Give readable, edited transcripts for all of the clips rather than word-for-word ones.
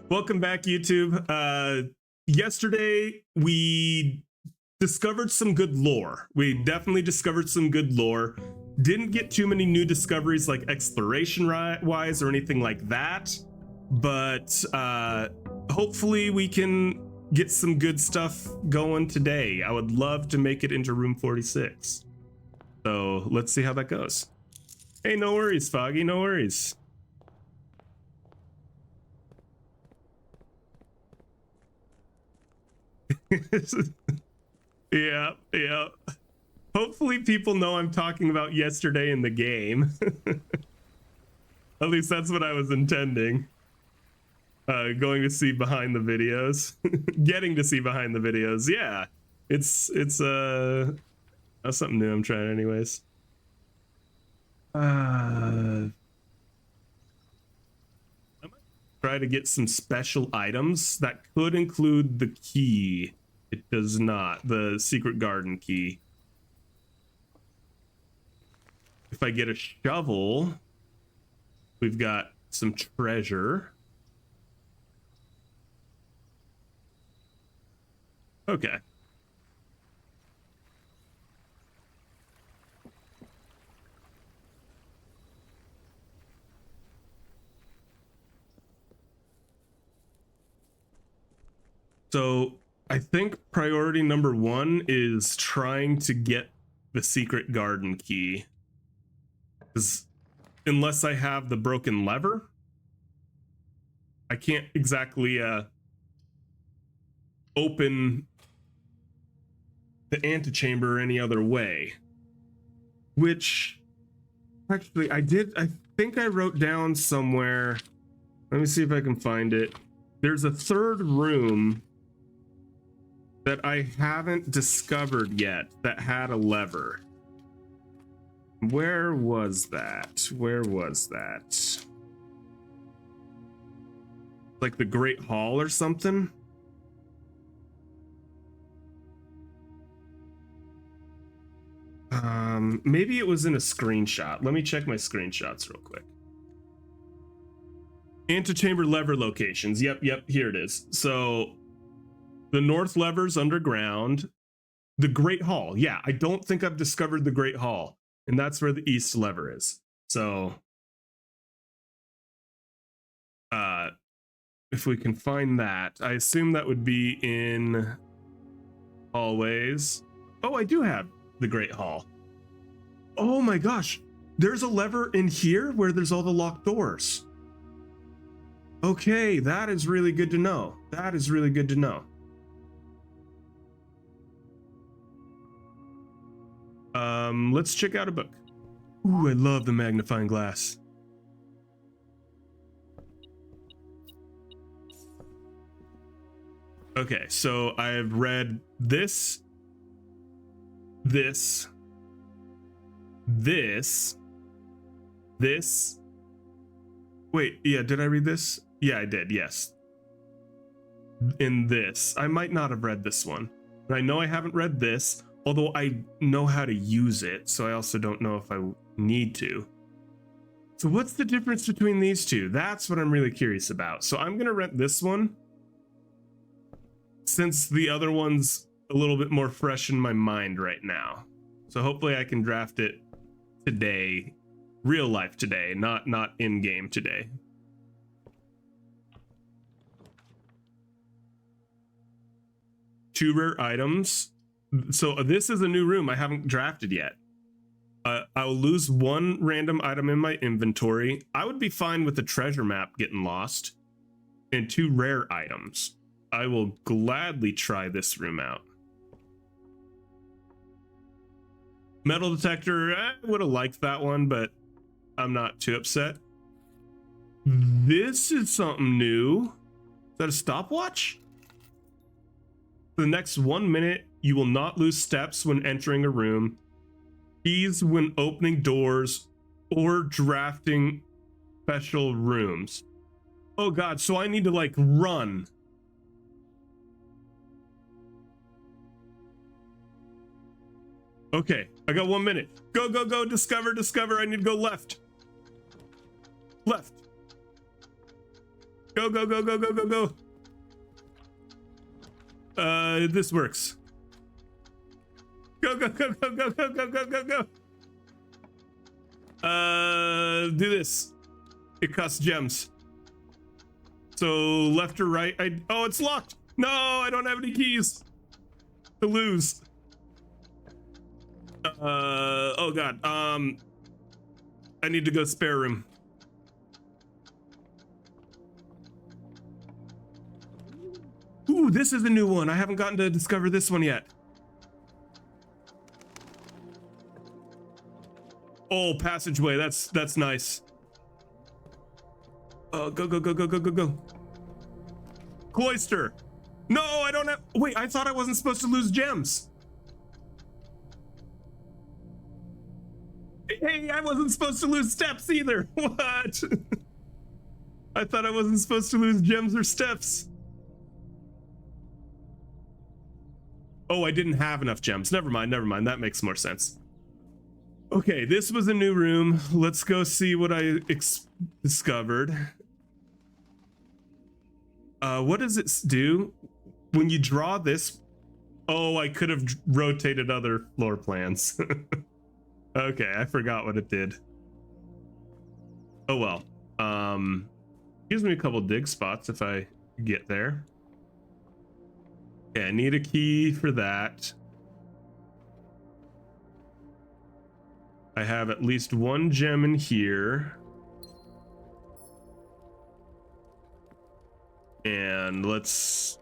Welcome back, YouTube. Yesterday we discovered some good lore. We definitely discovered some good lore. Didn't get too many new discoveries like exploration wise or anything like that, but hopefully we can get some good stuff going today. I would love to make it into room 46. So let's see how that goes. Hey, no worries, Foggy, no worries. Yeah. Hopefully people know I'm talking about yesterday in the game. At least that's what I was intending. Going to see behind the videos. Getting to see behind the videos. Yeah. It's that's something new I'm trying anyways. I might try to get some special items that could include the key. It does not. The secret garden key. If I get a shovel, we've got some treasure. Okay. So I think priority number one is trying to get the secret garden key. Because unless I have the broken lever, I can't exactly open the antechamber any other way. Which, actually, I think I wrote down somewhere. Let me see if I can find it. There's a third room that I haven't discovered yet that had a lever. Where was that? Where was that? Like the Great Hall or something? Maybe it was in a screenshot. Let me check my screenshots real quick. Antechamber lever locations. Yep, here it is. So the north lever's underground. The Great Hall. Yeah, I don't think I've discovered the Great Hall. And that's where the east lever is. So if we can find that, I assume that would be in hallways. Oh, I do have the Great Hall. Oh my gosh, there's a lever in here where there's all the locked doors. Okay, that is really good to know. That is really good to know. Let's check out a book. Ooh, I love the magnifying glass. Okay, so I've read this. Wait, yeah, did I read this? Yeah, I did, yes. In this. I might not have read this one. But I know I haven't read this. Although I know how to use it, so I also don't know if I need to. So what's the difference between these two? That's what I'm really curious about. So I'm gonna rent this one, since the other one's a little bit more fresh in my mind right now. So hopefully I can draft it today, real life today, not in-game today. Two rare items. So this is a new room I haven't drafted yet. I'll lose one random item in my inventory. I would be fine with the treasure map getting lost. And two rare items. I will gladly try this room out. Metal detector, I would have liked that one, but I'm not too upset. This is something new. Is that a stopwatch? For the next 1 minute, you will not lose steps when entering a room, keys when opening doors, or drafting special rooms. Oh god, so I need to like run. Okay, I got 1 minute. Go, discover, I need to go left. Go, go, go, go, go, go, go. This works. Go, go, go, go, go, go, go, go, go, go. Do this. It costs gems. So left or right? Oh, it's locked. No, I don't have any keys to lose. Oh God. I need to go spare room. Ooh, this is a new one. I haven't gotten to discover this one yet. Oh, passageway. That's nice. Go, go, go, go, go, go, go. Cloister. No, I don't have. Wait, I thought I wasn't supposed to lose gems. Hey, I wasn't supposed to lose steps either. What? I thought I wasn't supposed to lose gems or steps. Oh, I didn't have enough gems. Never mind, never mind. That makes more sense. Okay, this was a new room. Let's go see what I discovered. What does it do? When you draw this... Oh, I could have rotated other floor plans. Okay, I forgot what it did. Oh well. Gives me a couple dig spots if I get there. Okay, I need a key for that. I have at least one gem in here. And let's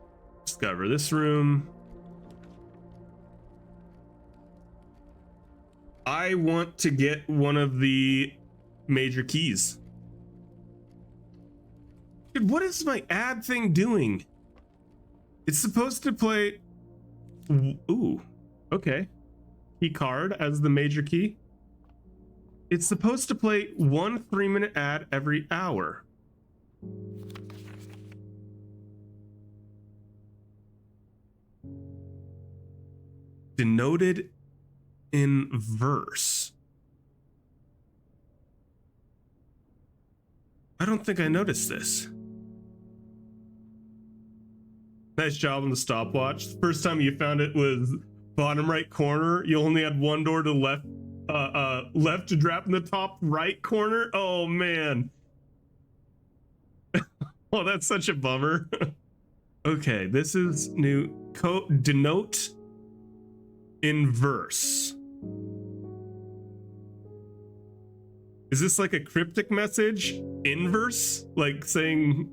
discover this room. I want to get one of the major keys. Dude, what is my ad thing doing? It's supposed to play... Ooh, okay. Key card as the major key. It's supposed to play 1 3-minute ad every hour. Denoted in verse. I don't think I noticed this. Nice job on the stopwatch. The first time you found it was bottom right corner. You only had one door to left to drop in the top right corner. Oh man. Oh, that's such a bummer. Okay, this is new. Denote in verse. Is this like a cryptic message? Inverse? Like saying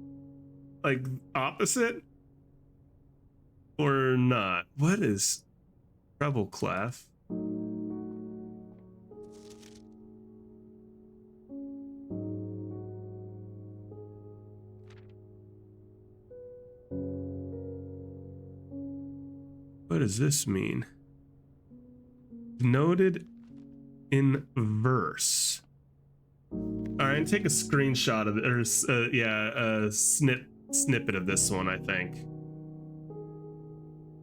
like opposite? Or not? What is treble clef? What does this mean? Denoted in verse. All right, take a screenshot of it, or a snippet of this one, I think.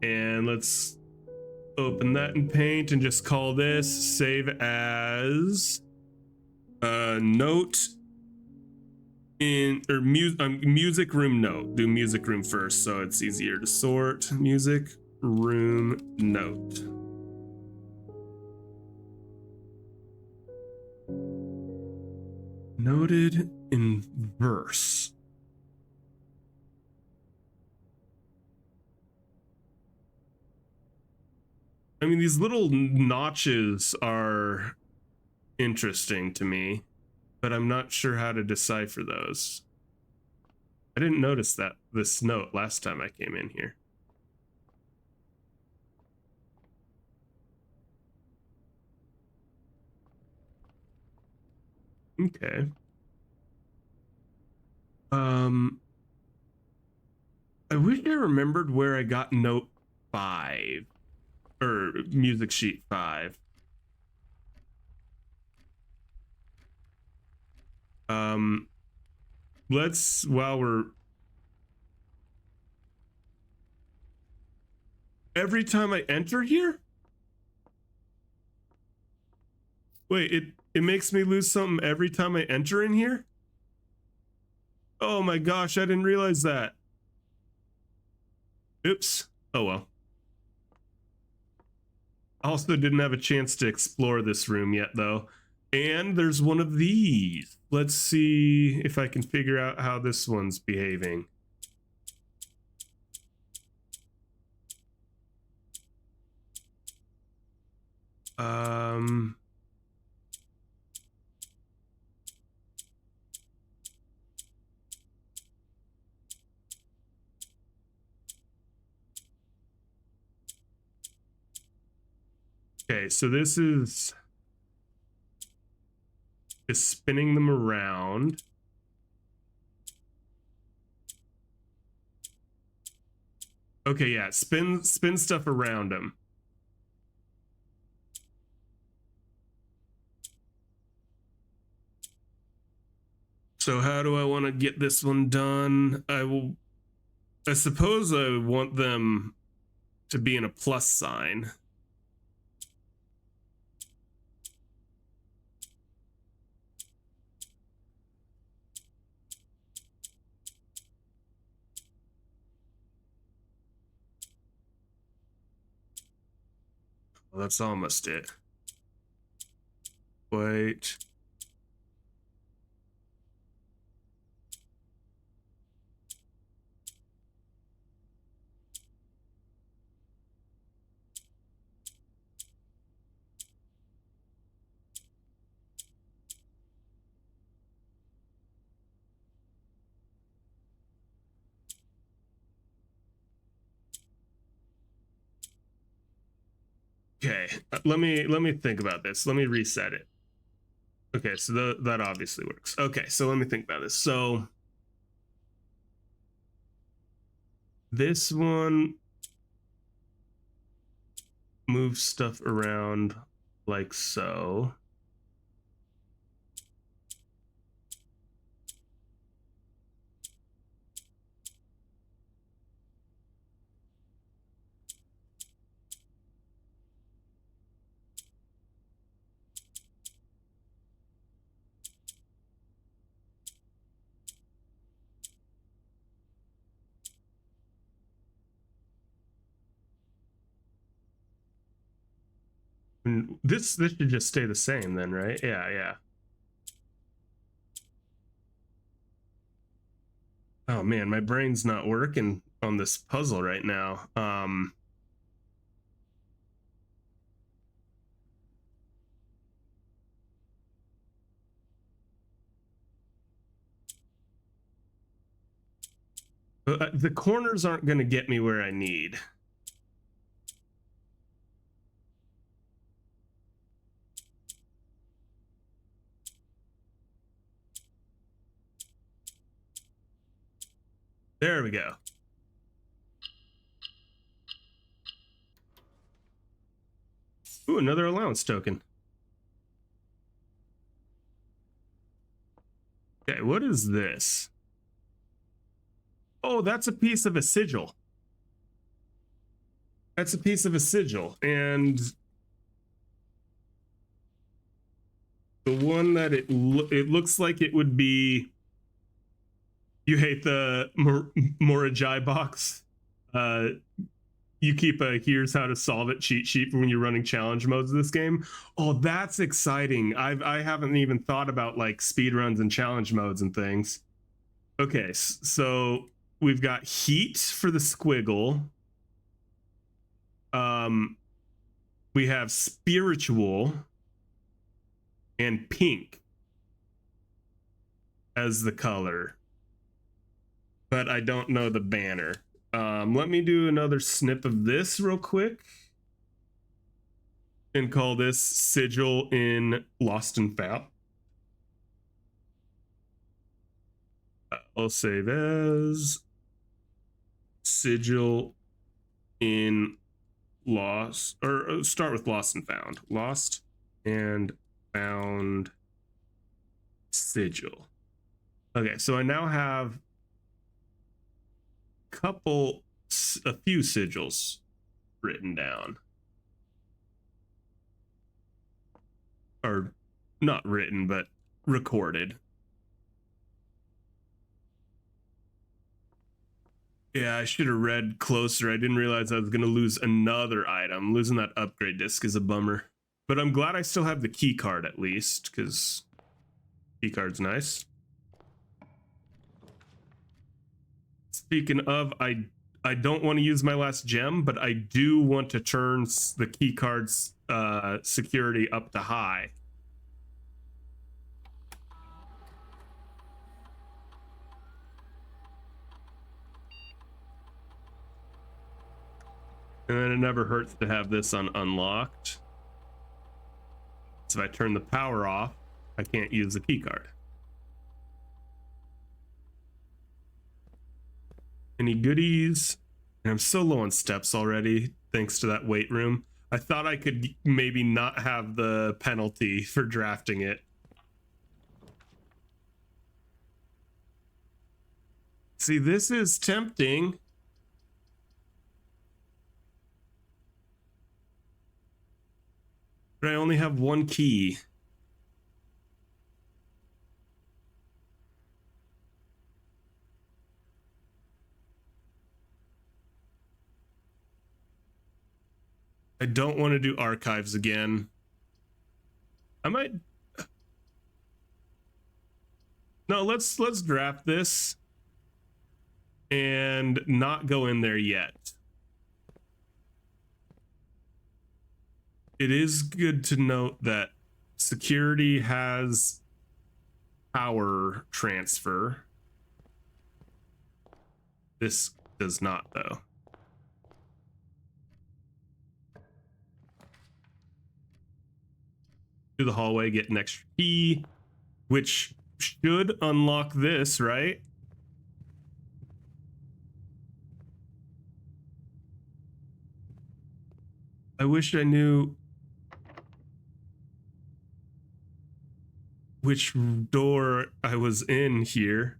And let's open that in Paint and just call this save as note in or music room note. Do music room first, so it's easier to sort. Music room note. Noted in verse. I mean, these little notches are interesting to me, but I'm not sure how to decipher those. I didn't notice this note last time I came in here. Okay. I wish I remembered where I got note 5 or music sheet 5. Let's, while we're, every time I enter here? Wait, it makes me lose something every time I enter in here? Oh my gosh, I didn't realize that. Oops. Oh well. Also didn't have a chance to explore this room yet though. And there's one of these. Let's see if I can figure out how this one's behaving. Okay, so this is spinning them around. Okay, yeah, spin stuff around them. So how do I want to get this one done? I suppose I want them to be in a plus sign. Well, that's almost it. Wait. Okay, let me think about this. Let me reset it. Okay, so that obviously works. Okay, so let me think about this. So this one moves stuff around like so. And this should just stay the same then, right? Yeah. Oh man, my brain's not working on this puzzle right now. The corners aren't going to get me where I need. There we go. Ooh, another allowance token. Okay, what is this? Oh, that's a piece of a sigil. That's a piece of a sigil. And the one that it looks like it would be... You hate the Morajai box? You keep a here's how to solve it cheat sheet for when you're running challenge modes of this game. Oh, that's exciting. I haven't even thought about like speed runs and challenge modes and things. Okay, so we've got heat for the squiggle. We have spiritual and pink as the color, but I don't know the banner. Let me do another snip of this real quick and call this sigil in Lost and Found. I'll save as sigil in Lost, or start with Lost and Found. Lost and Found sigil. Okay, so I now have a few sigils written down. Or not written, but recorded. Yeah, I should have read closer. I didn't realize I was going to lose another item. Losing that upgrade disc is a bummer. But I'm glad I still have the key card at least, because key card's nice. Speaking of, I don't want to use my last gem, but I do want to turn the key card's security up to high. And then it never hurts to have this on unlocked. So if I turn the power off, I can't use the key card. Any goodies? And I'm so low on steps already, thanks to that weight room. I thought I could maybe not have the penalty for drafting it. See, this is tempting. But I only have one key. I don't want to do archives again. I might. No, let's draft this and not go in there yet. It is good to note that security has power transfer. This does not, though. To the hallway, get an extra key, which should unlock this, right? I wish I knew which door I was in here.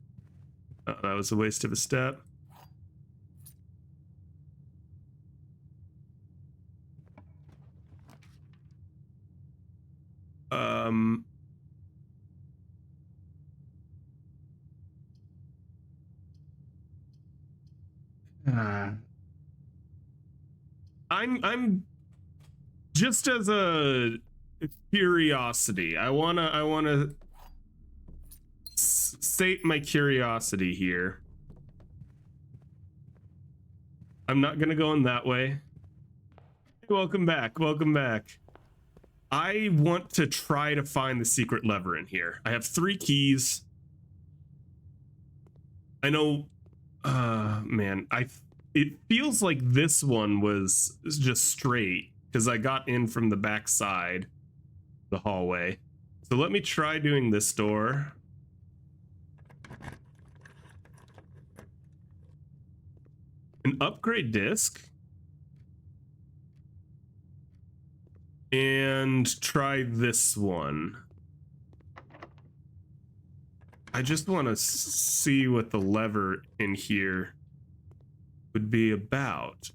That was a waste of a step. I'm just as a curiosity. I wanna state my curiosity here. I'm not gonna go in that way. Welcome back. Welcome back. I want to try to find the secret lever in here. I have 3 keys. I know, man, it feels like this one was just straight because I got in from the back side, the hallway. So let me try doing this door. An upgrade disc. And try this one. I just want to see what the lever in here would be about.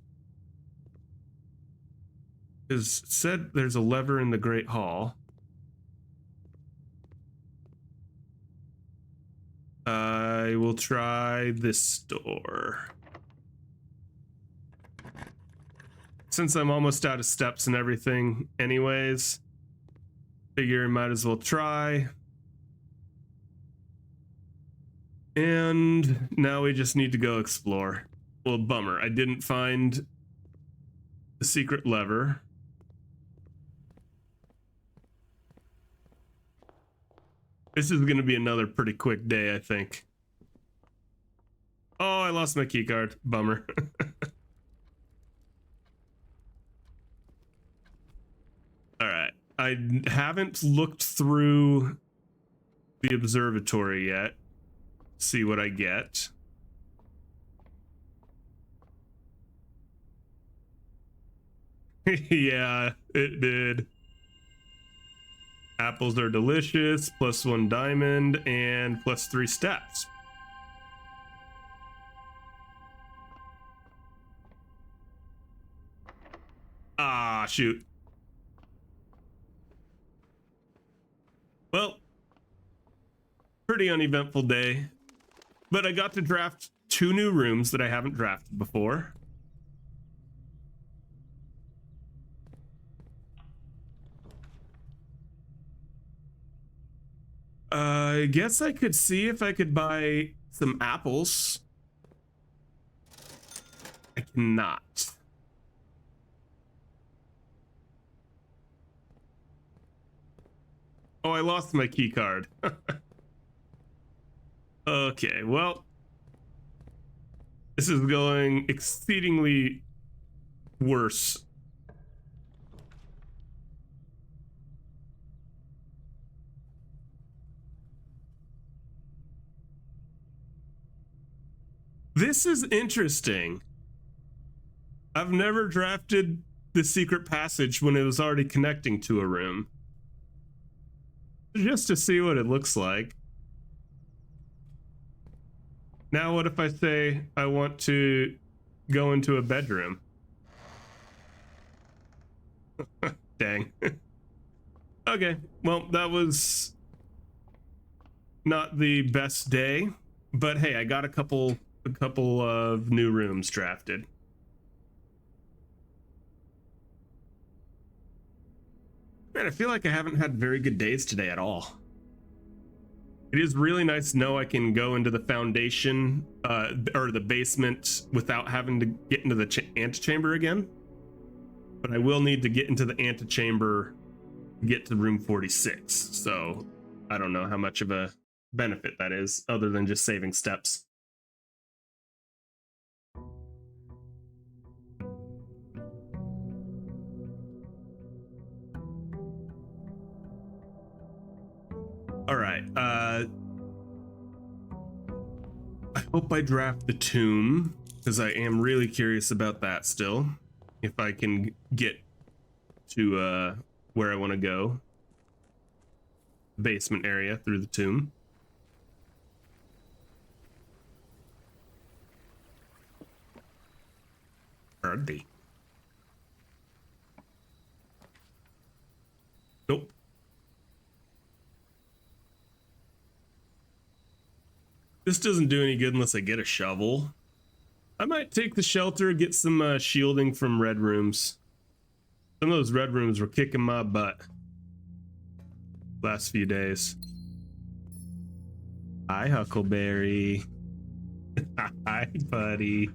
Because it said there's a lever in the Great Hall. I will try this door. Since I'm almost out of steps and everything anyways, figure I might as well try. And now we just need to go explore. Well, bummer, I didn't find the secret lever. This is going to be another pretty quick day, I think. Oh, I lost my keycard. Bummer. All right. I haven't looked through the observatory yet. See what I get. Yeah, it did. Apples are delicious, +1 diamond, and +3 steps. Ah, shoot. Well, pretty uneventful day. But I got to draft 2 new rooms that I haven't drafted before. I guess I could see if I could buy some apples. I cannot. Oh, I lost my key card. Okay, well, this is going exceedingly worse. This is interesting. I've never drafted the secret passage when it was already connecting to a room. Just to see what it looks like. Now what if I say I want to go into a bedroom? Dang. Okay, well, that was not the best day, but hey, I got a couple of new rooms drafted. Man, I feel like I haven't had very good days today at all. It is really nice to know I can go into the foundation or the basement without having to get into the antechamber again. But I will need to get into the antechamber to get to room 46. So I don't know how much of a benefit that is other than just saving steps. All right. I hope I draft the tomb because I am really curious about that still. If I can get to where I want to go, basement area through the tomb. Where are they? Nope. This doesn't do any good unless I get a shovel. I might take the shelter, get some shielding from red rooms. Some of those red rooms were kicking my butt last few days. Hi, Huckleberry. Hi, buddy.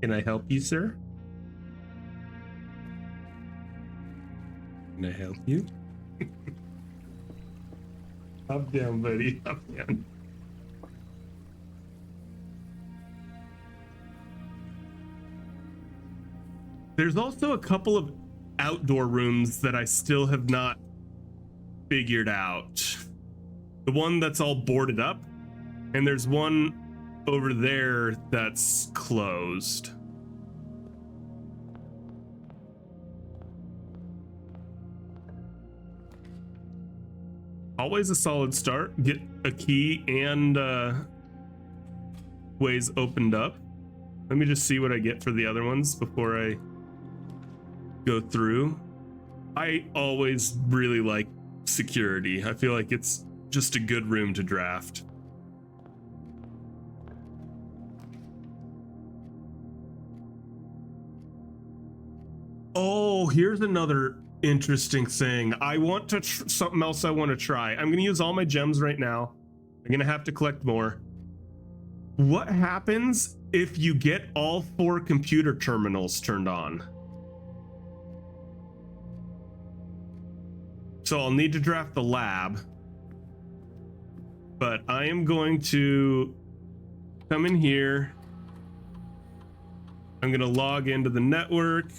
Can I help you, sir? Can I help you? Up down, buddy. Up down. There's also a couple of outdoor rooms that I still have not figured out. The one that's all boarded up, and there's one over there that's closed. Always a solid start. Get a key and ways opened up. Let me just see what I get for the other ones before I go through. I always really like security. I feel like it's just a good room to draft. Oh, here's another interesting thing. I want to something else I want to try. I'm going to use all my gems right now. I'm going to have to collect more. What happens if you get all 4 computer terminals turned on? So I'll need to draft the lab, but I am going to come in here. I'm going to log into the network.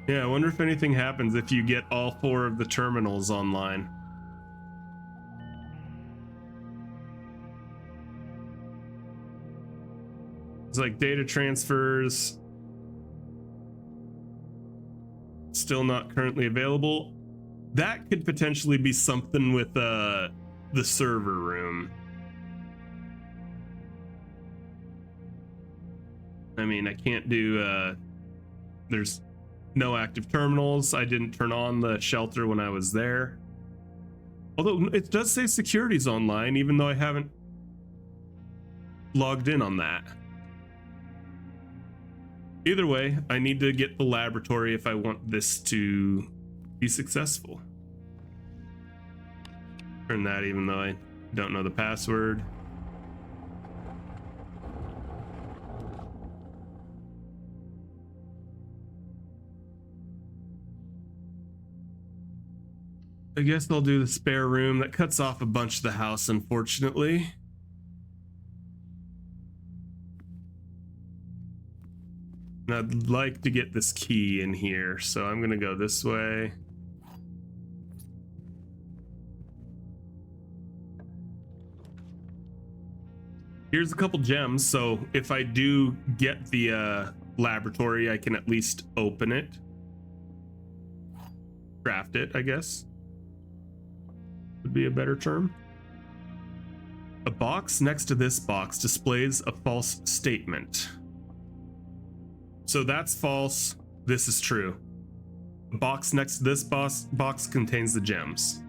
Yeah, I wonder if anything happens if you get all 4 of the terminals online. It's like data transfers. Still not currently available. That could potentially be something with the server room. I mean, I can't do there's No active terminals. I didn't turn on the shelter when I was there. Although it does say security's online, even though I haven't logged in on that. Either way, I need to get the laboratory if I want this to be successful. Turn that even though I don't know the password. I guess I'll do the spare room. That cuts off a bunch of the house, unfortunately. And I'd like to get this key in here, so I'm gonna go this way. Here's a couple gems, so if I do get the laboratory, I can at least open it. Craft it, I guess. Would be a better term. A box next to this box displays a false statement. So that's false. This is true. A box next to this box contains the gems.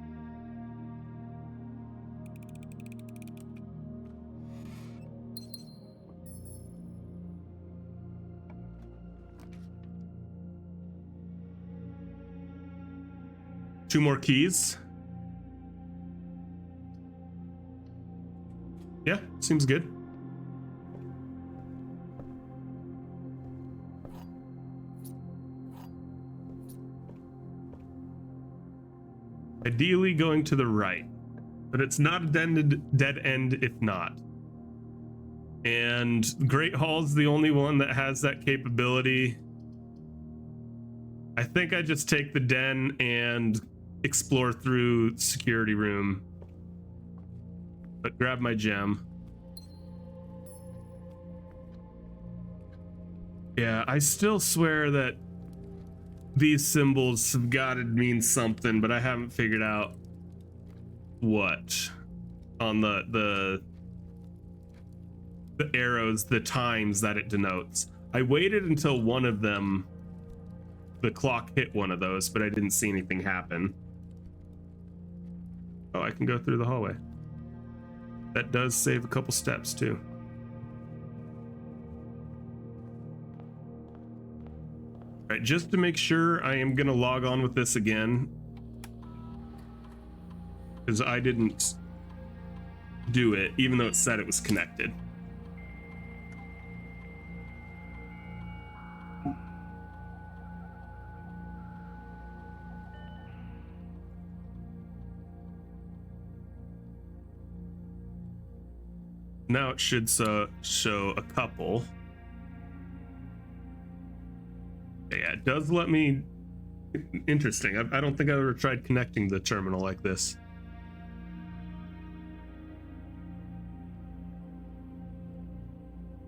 Two more keys. Yeah, seems good. Ideally going to the right, but it's not a dead end if not. And Great Hall's the only one that has that capability. I think I just take the den and explore through the security room. But grab my gem. Yeah, I still swear that these symbols have got to mean something, but I haven't figured out what on the arrows, the times that it denotes. I waited until one of them, the clock hit one of those, but I didn't see anything happen. Oh, I can go through the hallway. That does save a couple steps too. All right, just to make sure, I am gonna log on with this again, because I didn't do it, even though it said it was connected. Now it should show a couple. Yeah, it does let me. Interesting. I don't think I've ever tried connecting the terminal like this.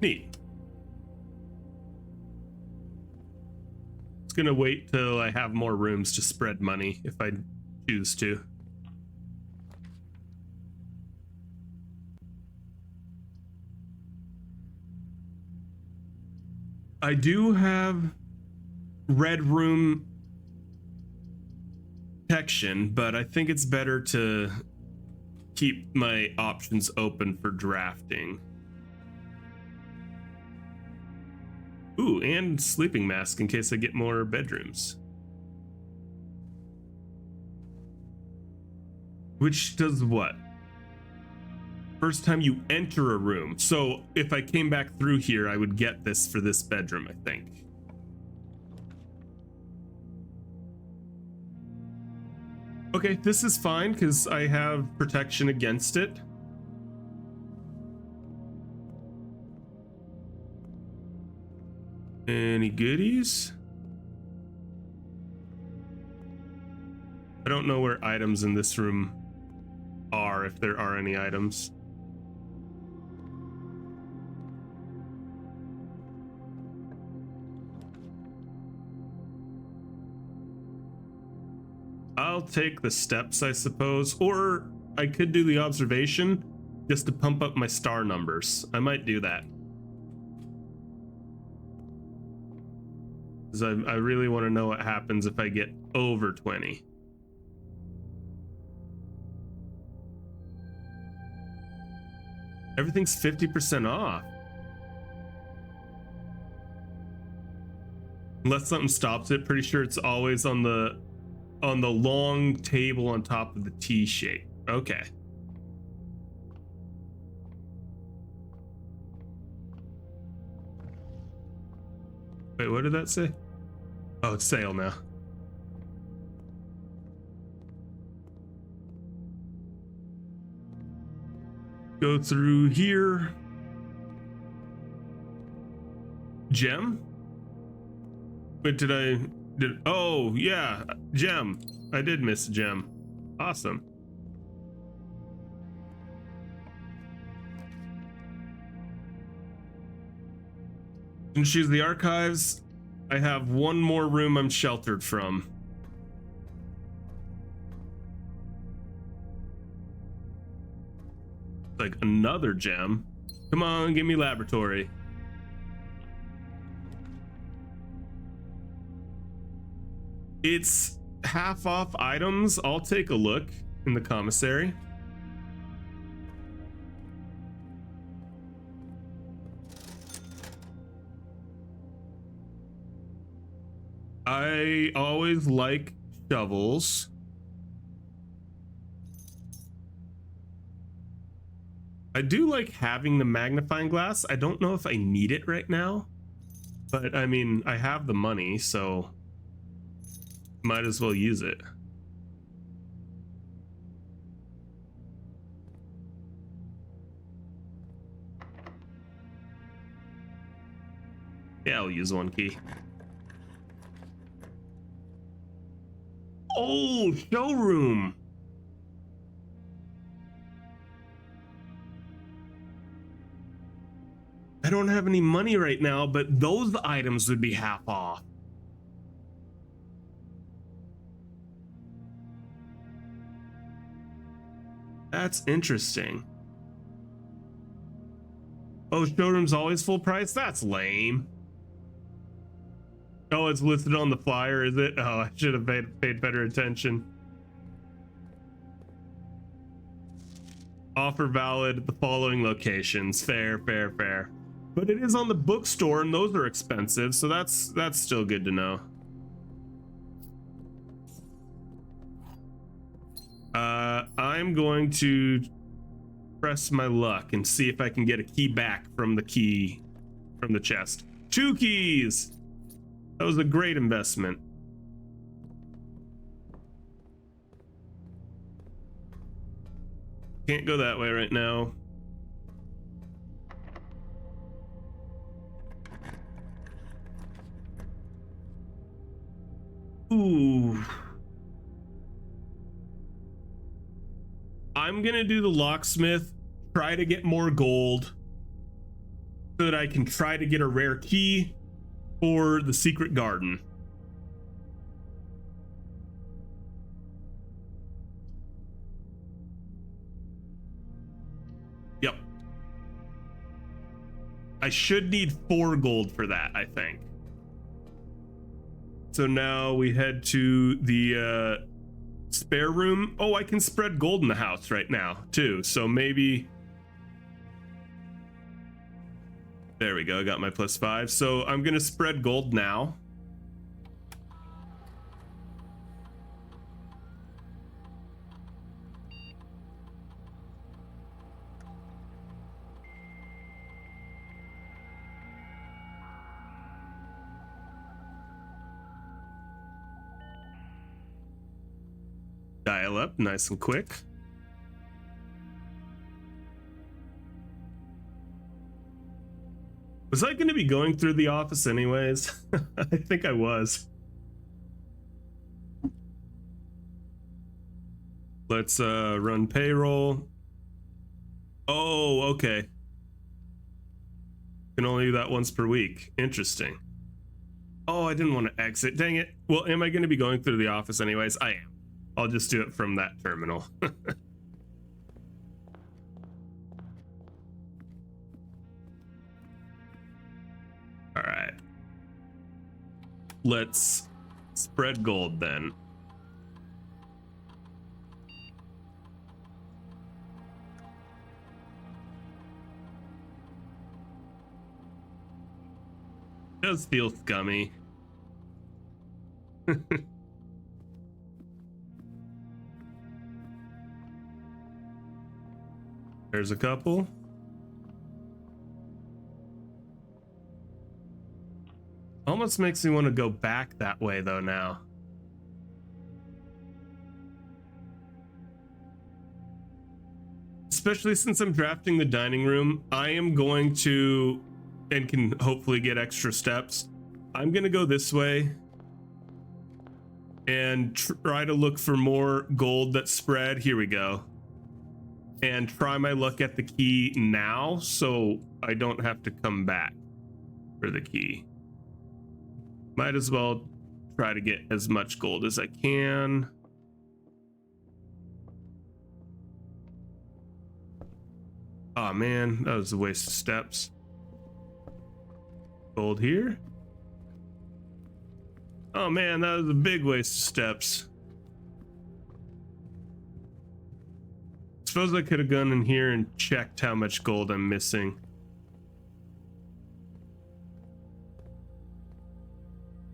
Neat. It's gonna wait till I have more rooms to spread money if I choose to. I do have red room protection, but I think it's better to keep my options open for drafting. Ooh, and sleeping mask in case I get more bedrooms. Which does what? First time you enter a room. So if I came back through here, I would get this for this bedroom, I think. Okay, this is fine because I have protection against it. Any goodies? I don't know where items in this room are, if there are any items. I'll take the steps, I suppose, or I could do the observation just to pump up my star numbers. I might do that. Because I really want to know what happens if I get over 20. Everything's 50% off. Unless something stops it, pretty sure it's always on the long table on top of the T shape. Okay. Wait, what did that say? Oh, it's sale now. Go through here. Gem? Wait, oh yeah, gem. I did miss a gem. Awesome. And choose the archives. I have one more room I'm sheltered from. Like another gem. Come on, give me laboratory. It's half off items. I'll take a look in the commissary. I always like shovels. I do like having the magnifying glass. I don't know if I need it right now, but I mean, I have the money, so might as well use it. Yeah, I'll use one key. Oh, showroom. I don't have any money right now, but those items would be half off. That's interesting. Oh, showroom's always full price? That's lame. Oh, it's listed on the flyer, is it? Oh, I should have paid better attention. Offer valid at the following locations. Fair, fair, fair. But it is on the bookstore, and those are expensive, so that's still good to know. I'm going to press my luck and see if I can get a key back from the chest. 2 keys! That was a great investment. Can't go that way right now. Ooh. I'm gonna do the locksmith, try to get more gold so that I can try to get a rare key for the secret garden. Yep. I should need 4 gold for that, I think. So now we head to the spare room. Oh, I can spread gold in the house right now too. So maybe, there we go. I got my +5. So I'm gonna spread gold now. Dial up nice and quick. Was I going to be going through the office anyways? I think I was. Let's run payroll. Oh, okay. Can only do that once per week. Interesting. Oh, I didn't want to exit. Dang it. Well, am I going to be going through the office anyways? I am. I'll just do it from that terminal. All right. let's spread gold then. Does feel scummy. There's a couple. Almost makes me want to go back that way though now. Especially since I'm drafting the dining room, I am going to, and can hopefully get extra steps. I'm gonna go this way and try to look for more gold that's spread. Here we go. And try my luck at the key now so I don't have to come back for the key. Might as well try to get as much gold as I can. Oh man, that was a waste of steps. Gold here. Oh man, that was a big waste of steps. Suppose I could have gone in here and checked how much gold I'm missing.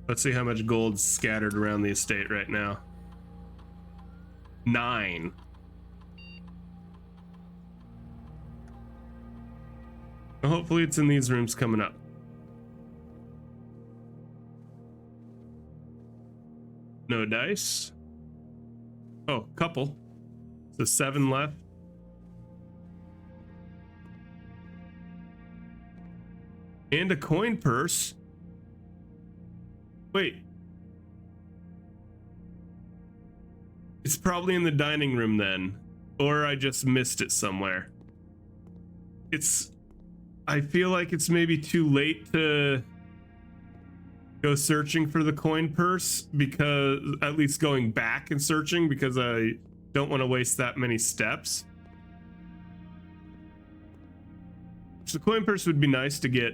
Let's see how much gold's scattered around the estate right now. 9. Well, hopefully it's in these rooms coming up. No dice. Oh, couple. So 7 left. And a coin purse. Wait. It's probably in the dining room then. Or I just missed it somewhere. I feel like it's maybe too late to go searching for the coin purse, because at least going back and searching, because I don't want to waste that many steps. So the coin purse would be nice to get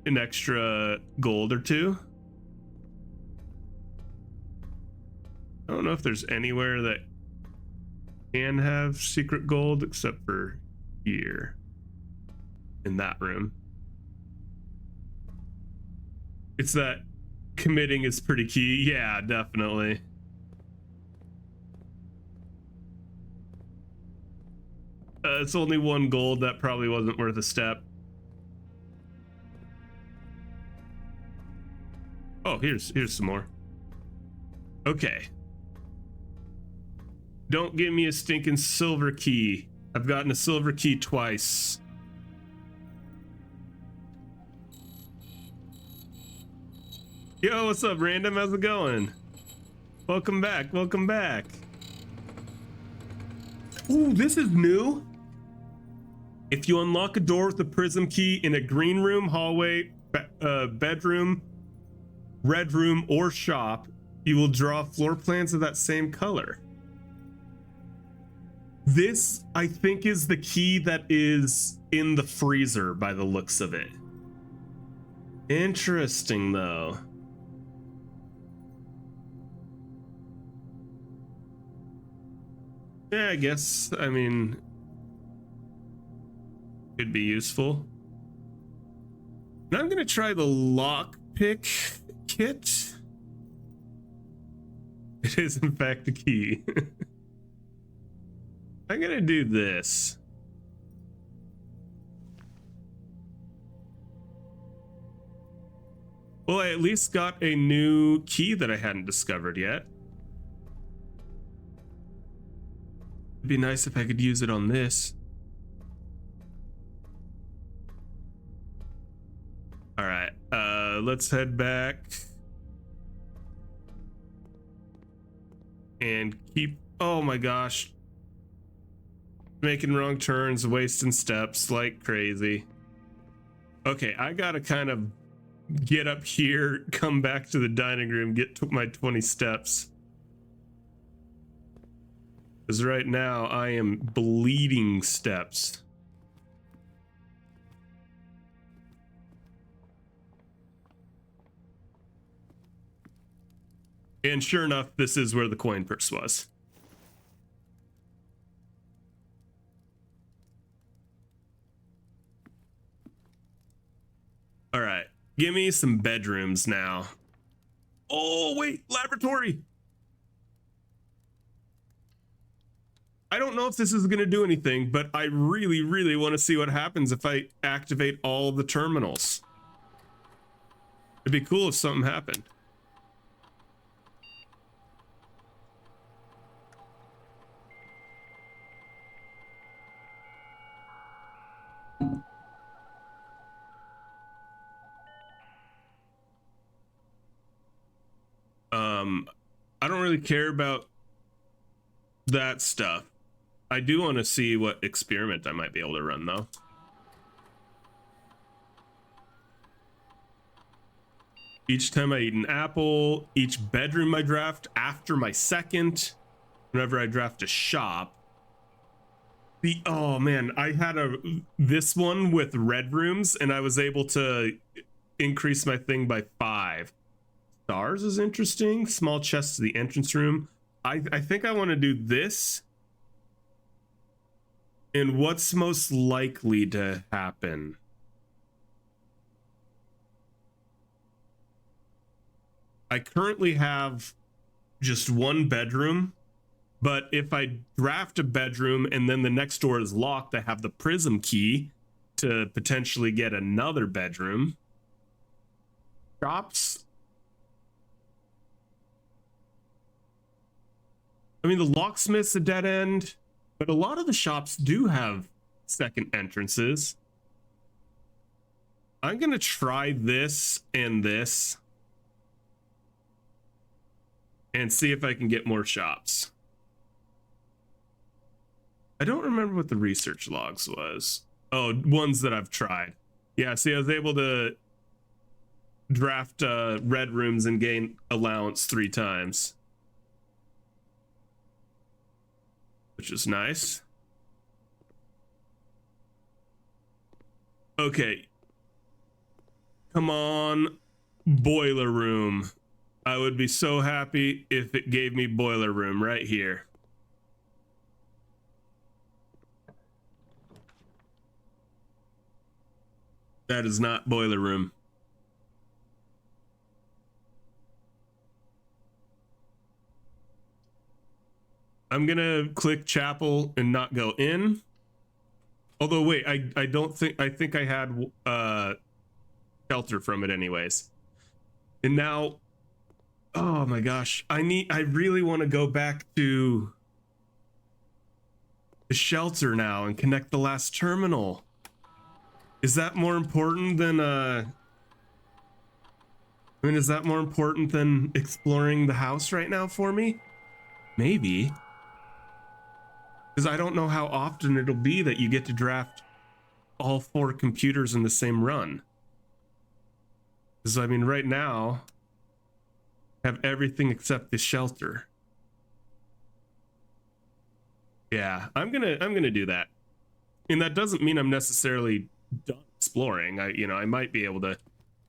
an extra gold or two. I don't know if there's anywhere that can have secret gold except for here in that room. It's that committing is pretty key. Yeah, definitely. It's only 1 gold. That probably wasn't worth a step. Oh, here's some more. Okay. Don't give me a stinking silver key. I've gotten a silver key twice. Yo, what's up, Random? How's it going? Welcome back. Welcome back. Ooh, this is new. If you unlock a door with the prism key in a green room, hallway, bedroom, red room, or shop, you will draw floor plans of that same color. This, I think, is the key that is in the freezer by the looks of it. Interesting, though. Yeah, I guess, I mean, could be useful. Now I'm gonna try the lockpick kit. It is in fact a key. I'm gonna do this. Well, I at least got a new key that I hadn't discovered yet. It'd be nice if I could use it on this. All right, let's head back and keep, oh my gosh, making wrong turns, wasting steps like crazy. Okay, I gotta kind of get up here, come back to the dining room, get to my 20 steps. Because right now I am bleeding steps. And sure enough, this is where the coin purse was. All right, give me some bedrooms now. Oh, wait, laboratory. I don't know if this is going to do anything, but I really, really want to see what happens if I activate all the terminals. It'd be cool if something happened. I don't really care about that stuff. I do want to see what experiment I might be able to run, though. Each time I eat an apple, each bedroom I draft after my second, whenever I draft a shop. Oh man, I had this one with red rooms, and I was able to increase my thing by 5. Stars is interesting. Small chest to the entrance room. I think I want to do this. And what's most likely to happen? I currently have just one bedroom, but if I draft a bedroom and then the next door is locked, I have the prism key to potentially get another bedroom. Shops. I mean, the locksmith's a dead end, but a lot of the shops do have second entrances. I'm going to try this and this and see if I can get more shops. I don't remember what the research logs was. Oh, ones that I've tried. Yeah, see, I was able to draft red rooms and gain allowance 3 times. Which is nice. Okay. Come on, boiler room. I would be so happy if it gave me boiler room right here. That is not boiler room. I'm gonna click chapel and not go in. Although wait, I don't think, I think I had shelter from it anyways. And now, oh my gosh, I really want to go back to the shelter now and connect the last terminal. Is that more important than I mean, is that more important than exploring the house right now for me? Maybe. Because I don't know how often it'll be that you get to draft all 4 computers in the same run. Because I mean, right now, I have everything except the shelter. Yeah, I'm gonna do that. And that doesn't mean I'm necessarily done exploring. I might be able to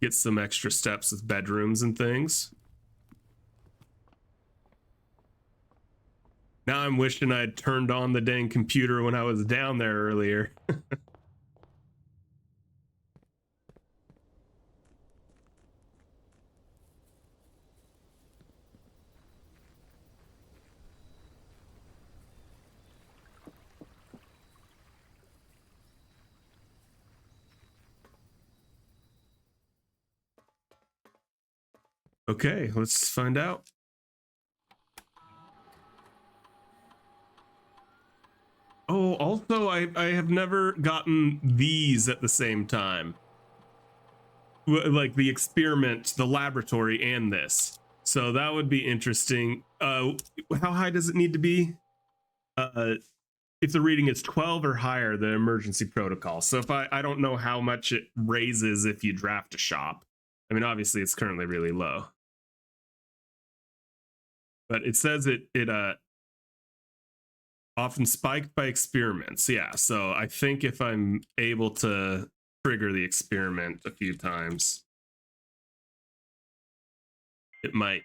get some extra steps with bedrooms and things. Now I'm wishing I had turned on the dang computer when I was down there earlier. Okay, let's find out. Oh, also, I have never gotten these at the same time. Like the experiment, the laboratory, and this. So that would be interesting. How high does it need to be? If the reading is 12 or higher, the emergency protocol. So if I don't know how much it raises if you draft a shop. I mean, obviously it's currently really low. But it says it often spiked by experiments. Yeah, so I think if I'm able to trigger the experiment a few times, it might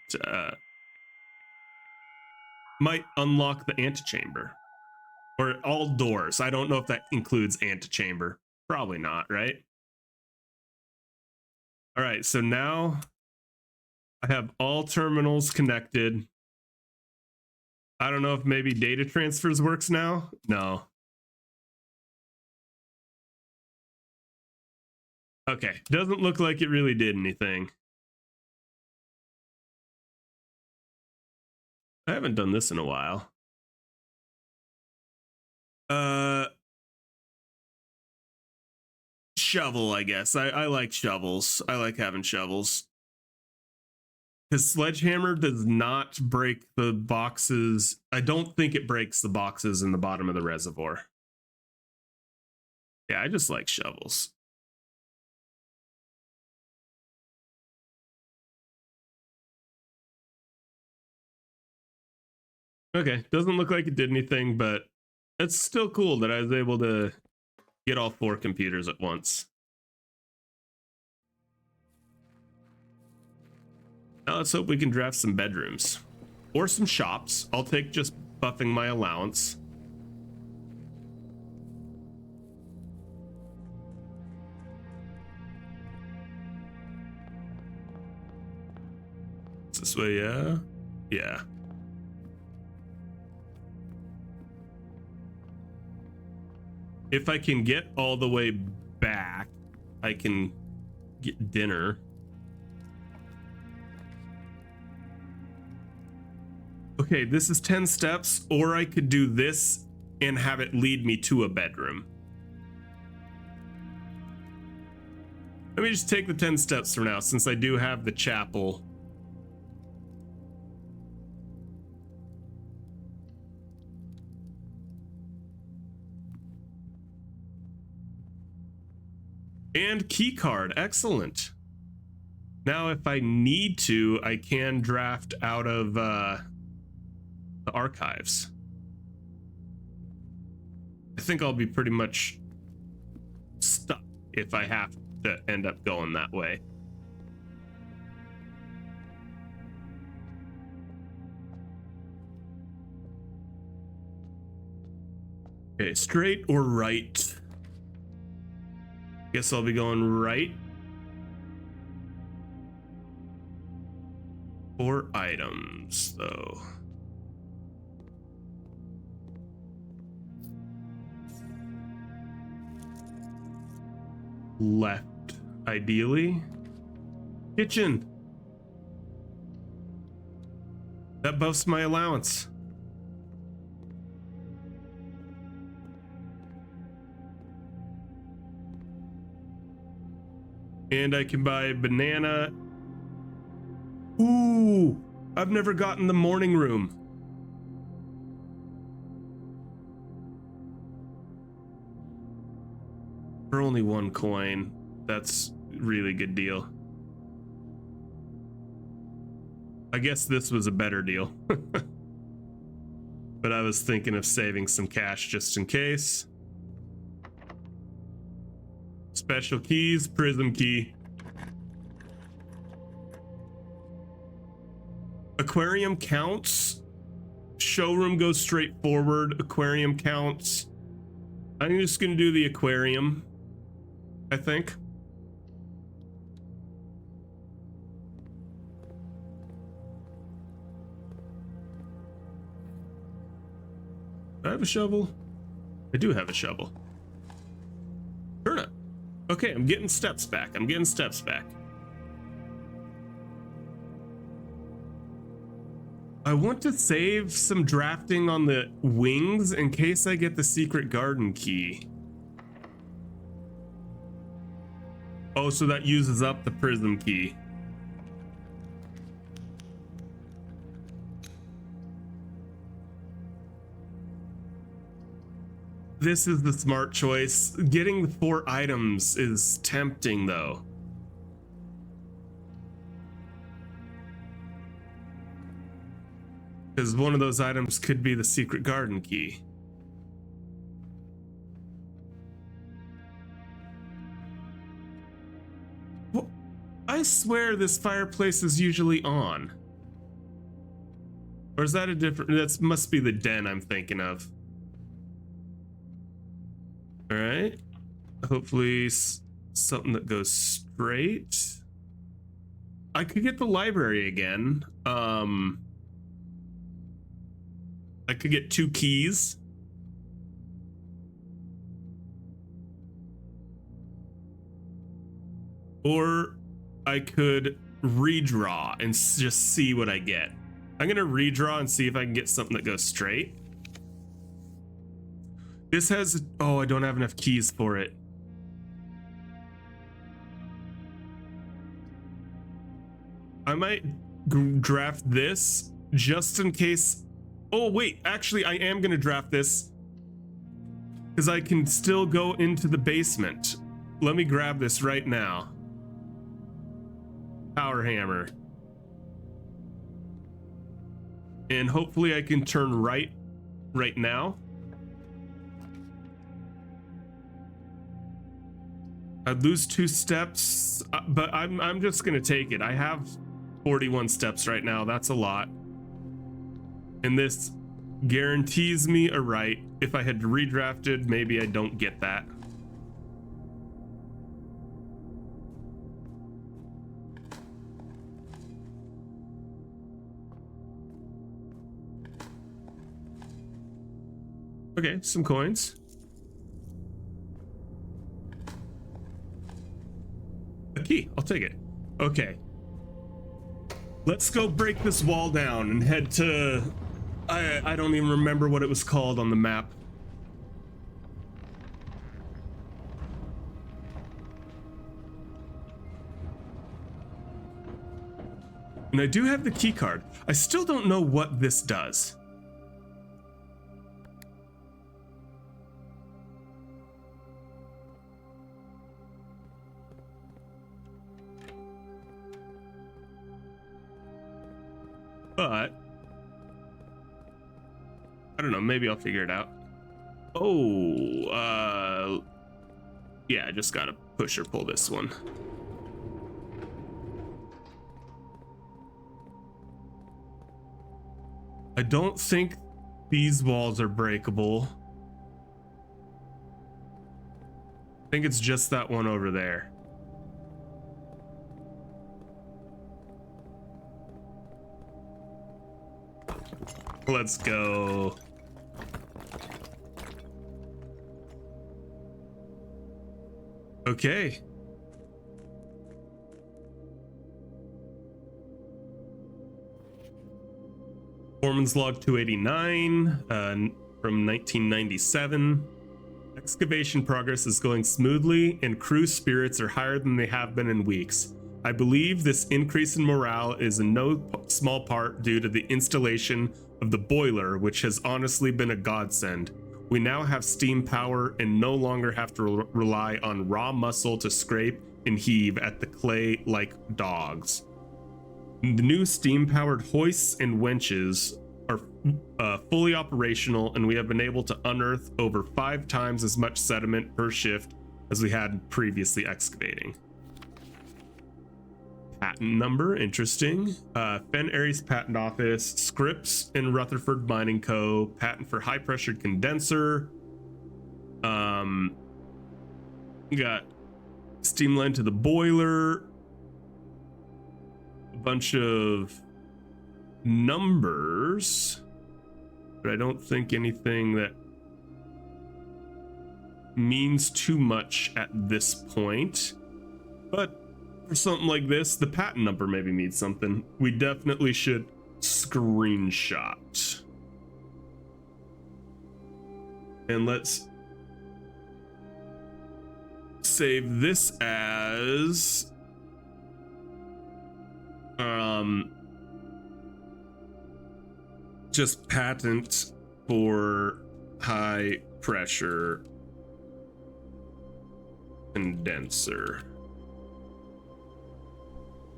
might unlock the antechamber. Or all doors. I don't know if that includes antechamber. Probably not, right? All right, so now I have all terminals connected. I don't know if maybe data transfers works now. No. Okay, doesn't look like it really did anything. I haven't done this in a while. Shovel, I guess. I like shovels. I like having shovels. Because sledgehammer does not break the boxes. I don't think it breaks the boxes in the bottom of the reservoir. Yeah, I just like shovels. Okay, doesn't look like it did anything, but it's still cool that I was able to get all 4 computers at once. Now let's hope we can draft some bedrooms. Or some shops. I'll take just buffing my allowance. It's this way, yeah? Yeah. If I can get all the way back, I can get dinner. Okay, this is 10 steps, or I could do this and have it lead me to a bedroom. Let me just take the 10 steps for now, since I do have the chapel. And key card, excellent. Now, if I need to, I can draft out of the archives. I think I'll be pretty much stuck if I have to end up going that way. Okay, straight or right? Guess I'll be going right. 4 items, though. Left, ideally. Kitchen. That buffs my allowance. And I can buy a banana. Ooh, I've never gotten the morning room. For only 1 coin. That's a really good deal. I guess this was a better deal. But I was thinking of saving some cash just in case. Special keys, prism key. Aquarium counts. Showroom goes straight forward. Aquarium counts. I'm just gonna do the aquarium, I think. Do I have a shovel? I do have a shovel. Turnip. Okay, I'm getting steps back. I'm getting steps back. I want to save some drafting on the wings in case I get the secret garden key. Oh, so that uses up the prism key. This is the smart choice. Getting the 4 items is tempting, though. Because one of those items could be the secret garden key. Well, I swear this fireplace is usually on. Or is that a different? That must be the den I'm thinking of. All right. Hopefully something that goes straight. I could get the library again. I could get 2 keys. Or I could redraw and just see what I get. I'm gonna redraw and see if I can get something that goes straight. This has, oh, I don't have enough keys for it. I might draft this just in case. Oh wait, actually I am gonna draft this because I can still go into the basement. Let me grab this right now. Power hammer. And hopefully I can turn right now. I'd lose 2 steps, but I'm just gonna take it. I have 41 steps right now. That's a lot. And this guarantees me a right. If I had redrafted, maybe I don't get that. Okay, some coins. A key, I'll take it. Okay. Let's go break this wall down and head to... I don't even remember what it was called on the map. And I do have the key card. I still don't know what this does. But I don't know, maybe I'll figure it out. Oh, yeah, I just gotta push or pull this one. I don't think these walls are breakable. I think it's just that one over there. Let's go. Okay. Foreman's log 289 from 1997. Excavation progress is going smoothly and crew spirits are higher than they have been in weeks. I believe this increase in morale is in no small part due to the installation of the boiler, which has honestly been a godsend. We now have steam power and no longer have to rely on raw muscle to scrape and heave at the clay like dogs. The new steam-powered hoists and winches are fully operational, and we have been able to unearth over 5 times as much sediment per shift as we had previously excavating. Patent number, interesting. Fen Aries Patent Office, Scripps and Rutherford Mining Co. Patent for high-pressured condenser. We got steam line to the boiler. A bunch of numbers, but I don't think anything that means too much at this point. But for something like this, the patent number maybe means something. We definitely should screenshot. And let's save this as just patent for high pressure condenser.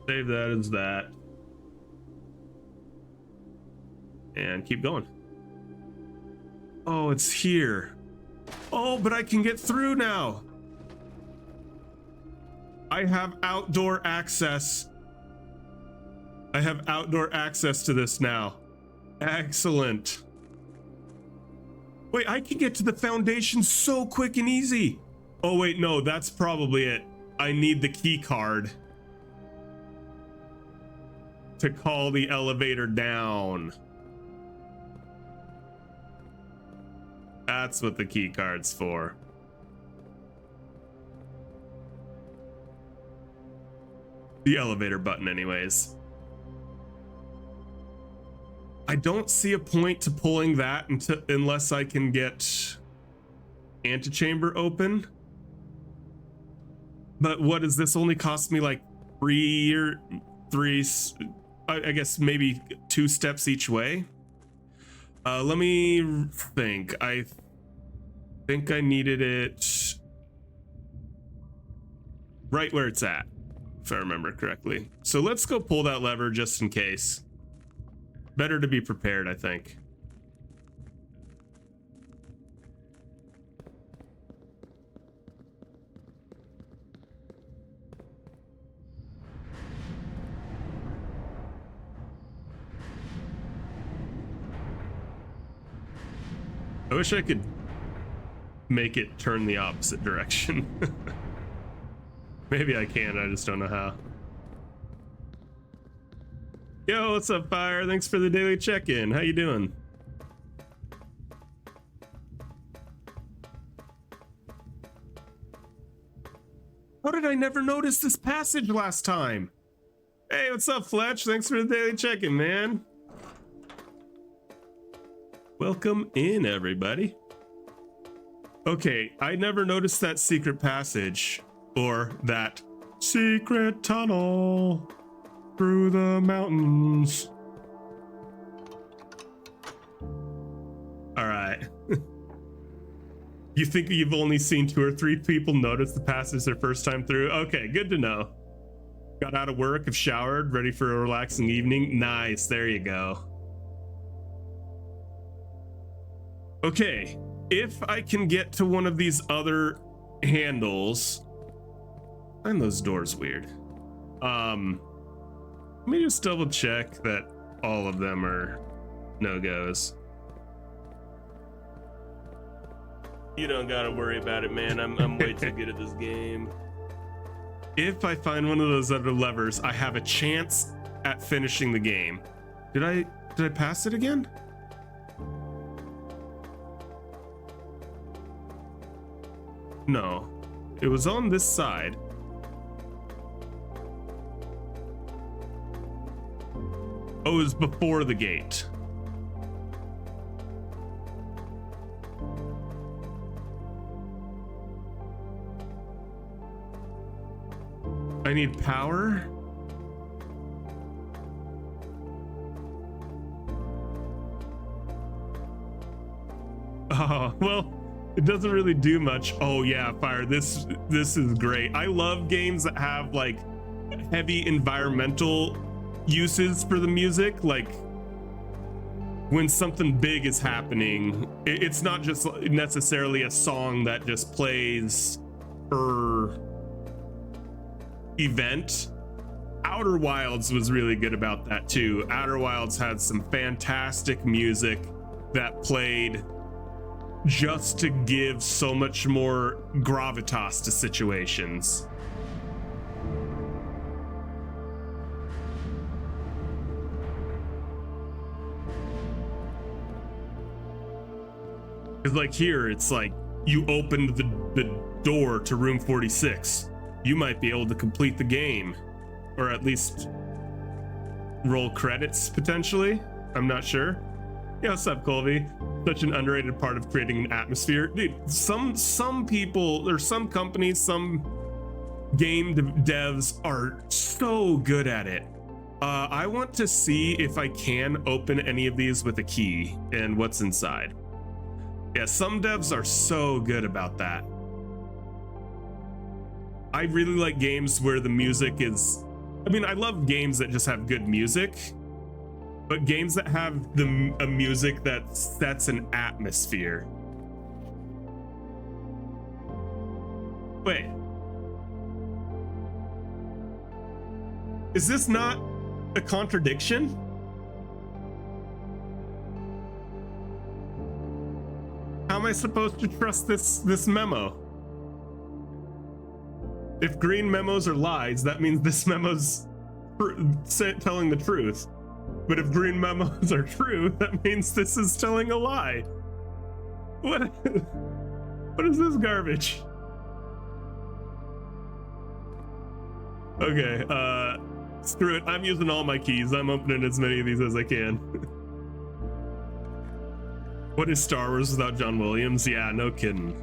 Save that as that. And keep going. Oh, it's here. Oh, but I can get through now. I have outdoor access. I have outdoor access to this now. Excellent. Wait, I can get to the foundation so quick and easy. Oh wait, no, that's probably it. I need the key card to call the elevator down. That's what the key card's for. The elevator button anyways. I don't see a point to pulling that unless I can get antechamber open. But what does this only cost me, like three, I guess maybe 2 steps each way? Let me think. I think I needed it right where it's at, if I remember correctly. So let's go pull that lever just in case. Better to be prepared, I think. I wish I could make it turn the opposite direction. Maybe I can, I just don't know how. Yo, what's up, Fire? Thanks for the daily check-in. How you doing? How did I never notice this passage last time? Hey, what's up, Fletch? Thanks for the daily check-in, man. Welcome in, everybody. Okay, I never noticed that secret passage or that secret tunnel through the mountains. All right. You think you've only seen 2 or 3 people notice the passage their first time through? Okay, good to know. Got out of work, have showered, ready for a relaxing evening. Nice, there you go. Okay, if I can get to one of these other handles, find those doors weird. Let me just double check that all of them are no-goes. You don't gotta worry about it, man. I'm way too good at this game. If I find one of those other levers, I have a chance at finishing the game. Did I pass it again? No, it was on this side. Oh, it was before the gate. I need power. Oh, well, it doesn't really do much. Oh yeah, Fire, this is great. I love games that have like heavy environmental uses for the music, like when something big is happening, it's not just necessarily a song that just plays per event. Outer Wilds was really good about that too. Outer Wilds had some fantastic music that played just to give so much more gravitas to situations. Because like here, it's like you opened the door to room 46. You might be able to complete the game, or at least roll credits potentially. I'm not sure. Yeah, what's up, Colby? Such an underrated part of creating an atmosphere. Dude, some people, or some companies, some game devs are so good at it. I want to see if I can open any of these with a key and what's inside. Yeah, some devs are so good about that. I really like games where the music is, I mean, I love games that just have good music, but games that have a music that sets an atmosphere. Wait. Is this not a contradiction? supposed to trust this memo? If green memos are lies, that means this memo's telling the truth. But if green memos are true, that means this is telling a lie. What is this garbage? Okay, screw it. I'm using all my keys. I'm opening as many of these as I can. What is Star Wars without John Williams? Yeah, no kidding.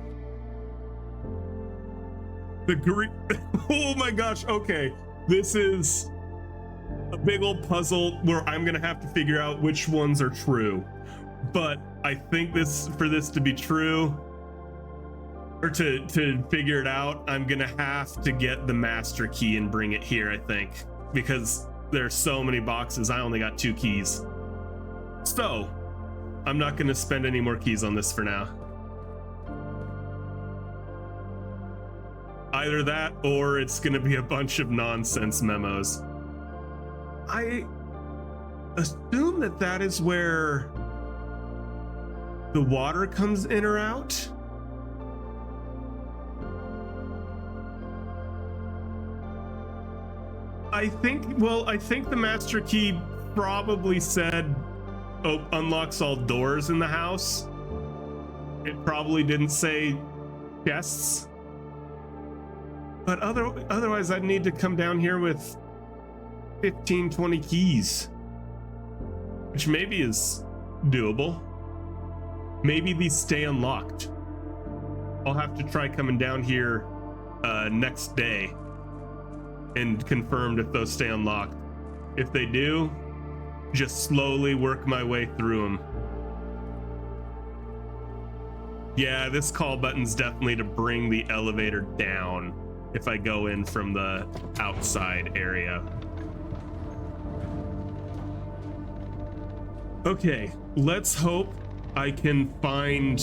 The green... Oh my gosh, okay. This is a big old puzzle where I'm gonna have to figure out which ones are true. But I think for this to be true, or to figure it out, I'm gonna have to get the master key and bring it here, I think. Because there's so many boxes, I only got 2 keys. So, I'm not gonna spend any more keys on this for now. Either that, or it's gonna be a bunch of nonsense memos. I assume that is where the water comes in or out. I think the master key probably said, oh, unlocks all doors in the house. It probably didn't say chests. But otherwise I'd need to come down here with 15, 20 keys, which maybe is doable. Maybe these stay unlocked. I'll have to try coming down here next day and confirmed if those stay unlocked. If they do, just slowly work my way through them. Yeah, this call button's definitely to bring the elevator down if I go in from the outside area. Okay, let's hope I can find...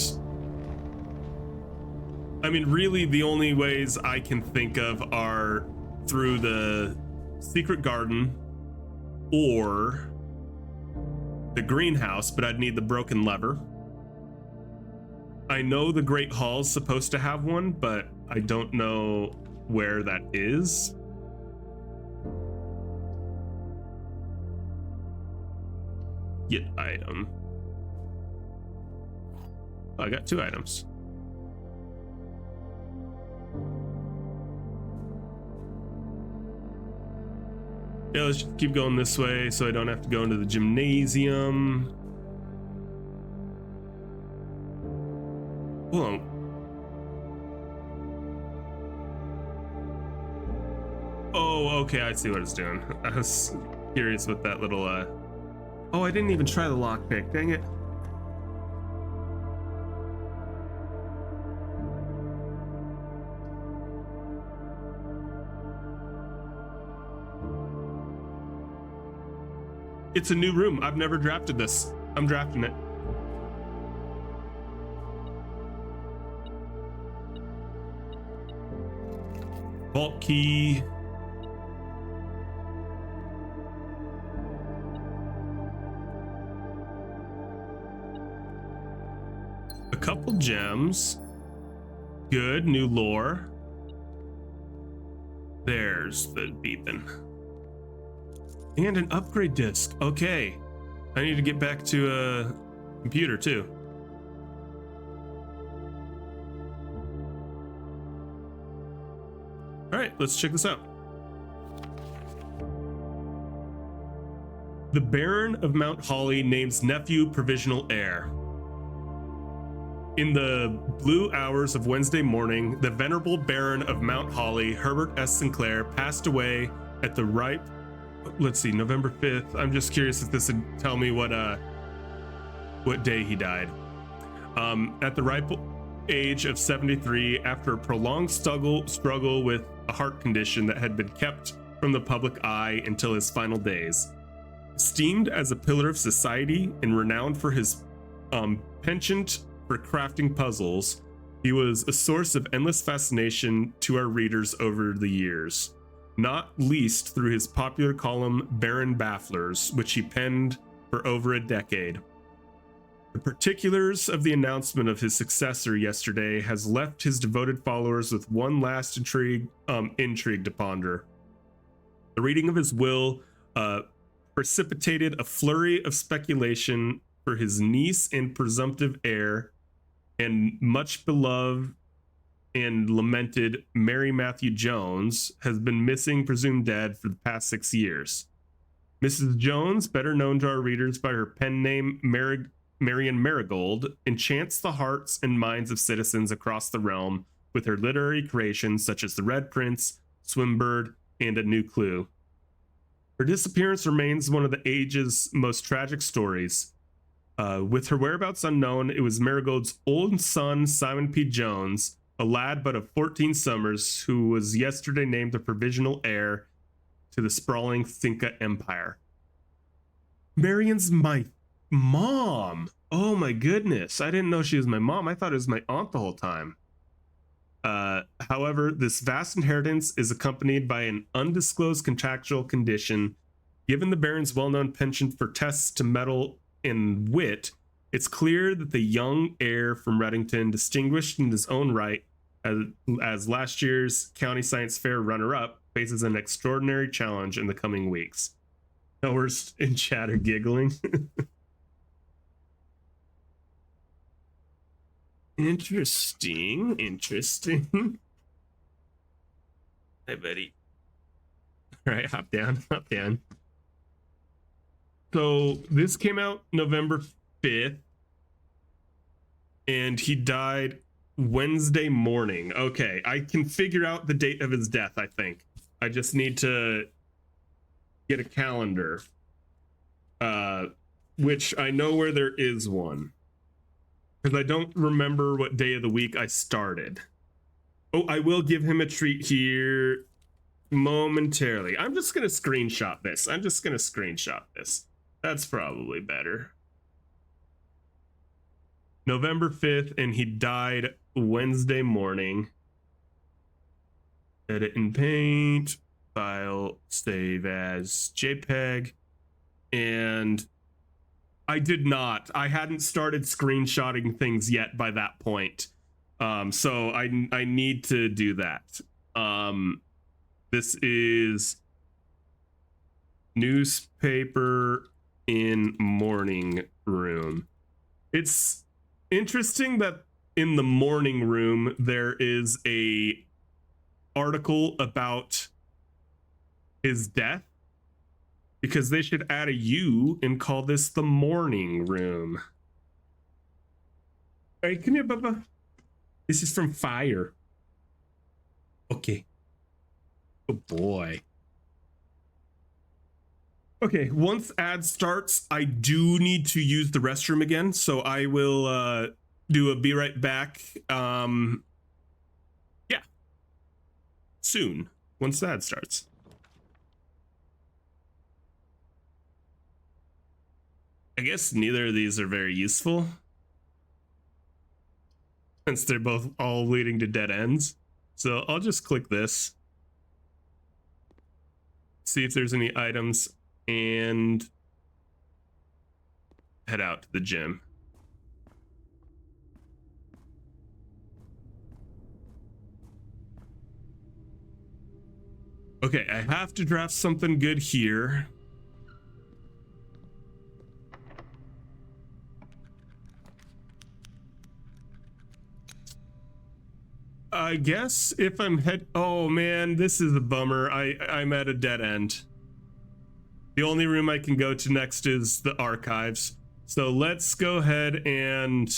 I mean, really the only ways I can think of are through the secret garden or the greenhouse, but I'd need the broken lever. I know the Great Hall's supposed to have one, but I don't know where that is. Get item. Oh, I got 2 items. Yeah, let's just keep going this way so I don't have to go into the gymnasium. Hold on. Oh, okay, I see what it's doing. I was curious with that little, Oh, I didn't even try the lockpick, dang it. It's a new room. I've never drafted this. I'm drafting it. Vault key. A couple gems. Good, new lore. There's the beeping. And an upgrade disc. Okay. I need to get back to a computer too. All right, let's check this out. The Baron of Mount Holly names nephew provisional heir. In the blue hours of Wednesday morning, the venerable Baron of Mount Holly, Herbert S. Sinclair, passed away at the ripe, let's see, November 5th. I'm just curious if this would tell me what day he died. At the ripe age of 73, after a prolonged struggle with a heart condition that had been kept from the public eye until his final days. Esteemed as a pillar of society and renowned for his penchant for crafting puzzles, he was a source of endless fascination to our readers over the years, not least through his popular column Baron Bafflers, which he penned for over a decade. The particulars of the announcement of his successor yesterday has left his devoted followers with one last intrigue to ponder. The reading of his will precipitated a flurry of speculation for his niece and presumptive heir, and much beloved and lamented Mary Matthew Jones has been missing, presumed dead, for the past 6 years. Mrs. Jones, better known to our readers by her pen name Marian Marigold, enchants the hearts and minds of citizens across the realm with her literary creations such as The Red Prince, Swimbird, and A New Clue. Her disappearance remains one of the age's most tragic stories. With her whereabouts unknown, it was Marigold's old son, Simon P. Jones, a lad but of 14 summers, who was yesterday named the provisional heir to the sprawling Finca Empire. Marian's my mom. Oh my goodness. I didn't know she was my mom. I thought it was my aunt the whole time. However, this vast inheritance is accompanied by an undisclosed contractual condition. Given the Baron's well-known penchant for tests to mettle and wit, it's clear that the young heir from Reddington, distinguished in his own right as last year's County Science Fair runner-up, faces an extraordinary challenge in the coming weeks. No, we're in chat are giggling. Interesting. Hey, buddy. All right, hop down. So this came out November 5th, and he died Wednesday morning. Okay, I can figure out the date of his death, I think. I just need to get a calendar, which I know where there is one, because I don't remember what day of the week I started. Oh, I will give him a treat here momentarily. I'm just going to screenshot this. That's probably better. November 5th, and he died Wednesday morning. Edit in Paint, file, save as JPEG, and I hadn't started screenshotting things yet by that point. So I need to do that. This is newspaper in morning room. It's interesting that in the morning room there is a article about his death, because they should add a U and call this the morning room. All right, come here, Bubba. This is from Fire. Okay. Oh boy. Okay, once ad starts, I do need to use the restroom again, so I will do a be right back. Yeah. Soon, once the ad starts. I guess neither of these are very useful, since they're both all leading to dead ends. So I'll just click this, see if there's any items, and head out to the gym. Okay, I have to draft something good here. I guess if I'm oh man, this is a bummer. I'm at a dead end. The only room I can go to next is the archives. So let's go ahead and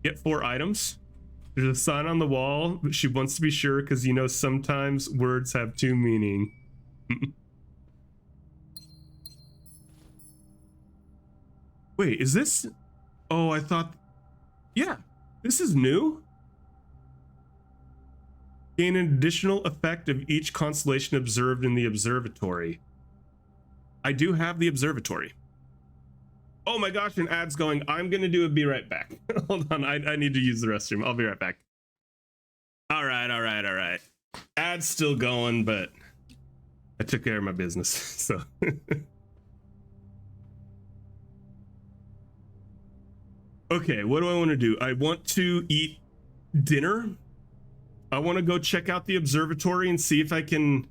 get 4 items. There's a sign on the wall. She wants to be sure, because you know sometimes words have 2 meanings. Wait, is this? Oh, I thought. Yeah, this is new. Gain an additional effect of each constellation observed in the observatory. I do have the observatory. Oh my gosh, an ad's going. I'm gonna do a be right back. Hold on, I need to use the restroom. I'll be right back. All right. Ad's still going, but I took care of my business, so. Okay, what do I want to do? I want to eat dinner. I want to go check out the observatory and see if I can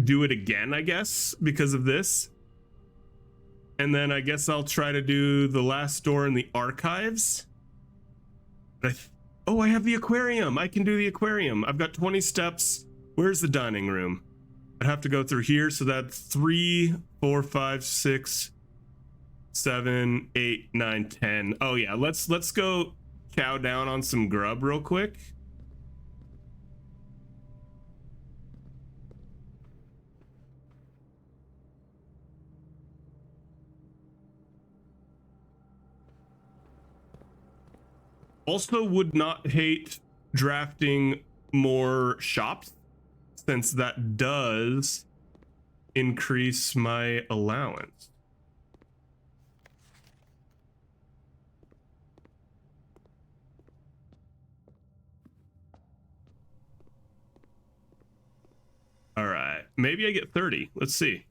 do it again, I guess, because of this. And then I guess I'll try to do the last door in the archives. Oh, I have the aquarium. I can do the aquarium. I've got 20 steps. Where's the dining room? I'd have to go through here. So that's 3, 4, 5, 6, 7, 8, 9, 10. Oh yeah, let's go chow down on some grub real quick. Also would not hate drafting more shops, since that does increase my allowance. All right, maybe I get 30. Let's see.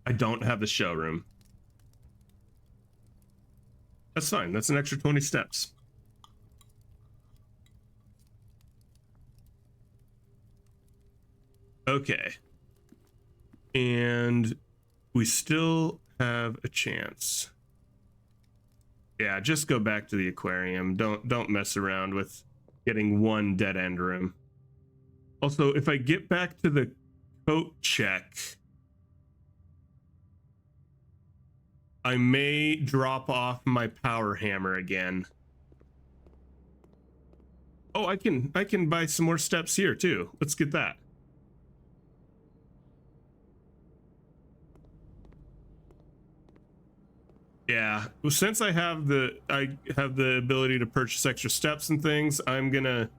I don't have the showroom. That's fine. That's an extra 20 steps. Okay. And we still have a chance. Yeah, just go back to the aquarium. Don't mess around with getting one dead end room. Also, if I get back to the coat check, I may drop off my power hammer again. Oh, I can buy some more steps here too. Let's get that. Yeah, well, since I have the ability to purchase extra steps and things, I'm gonna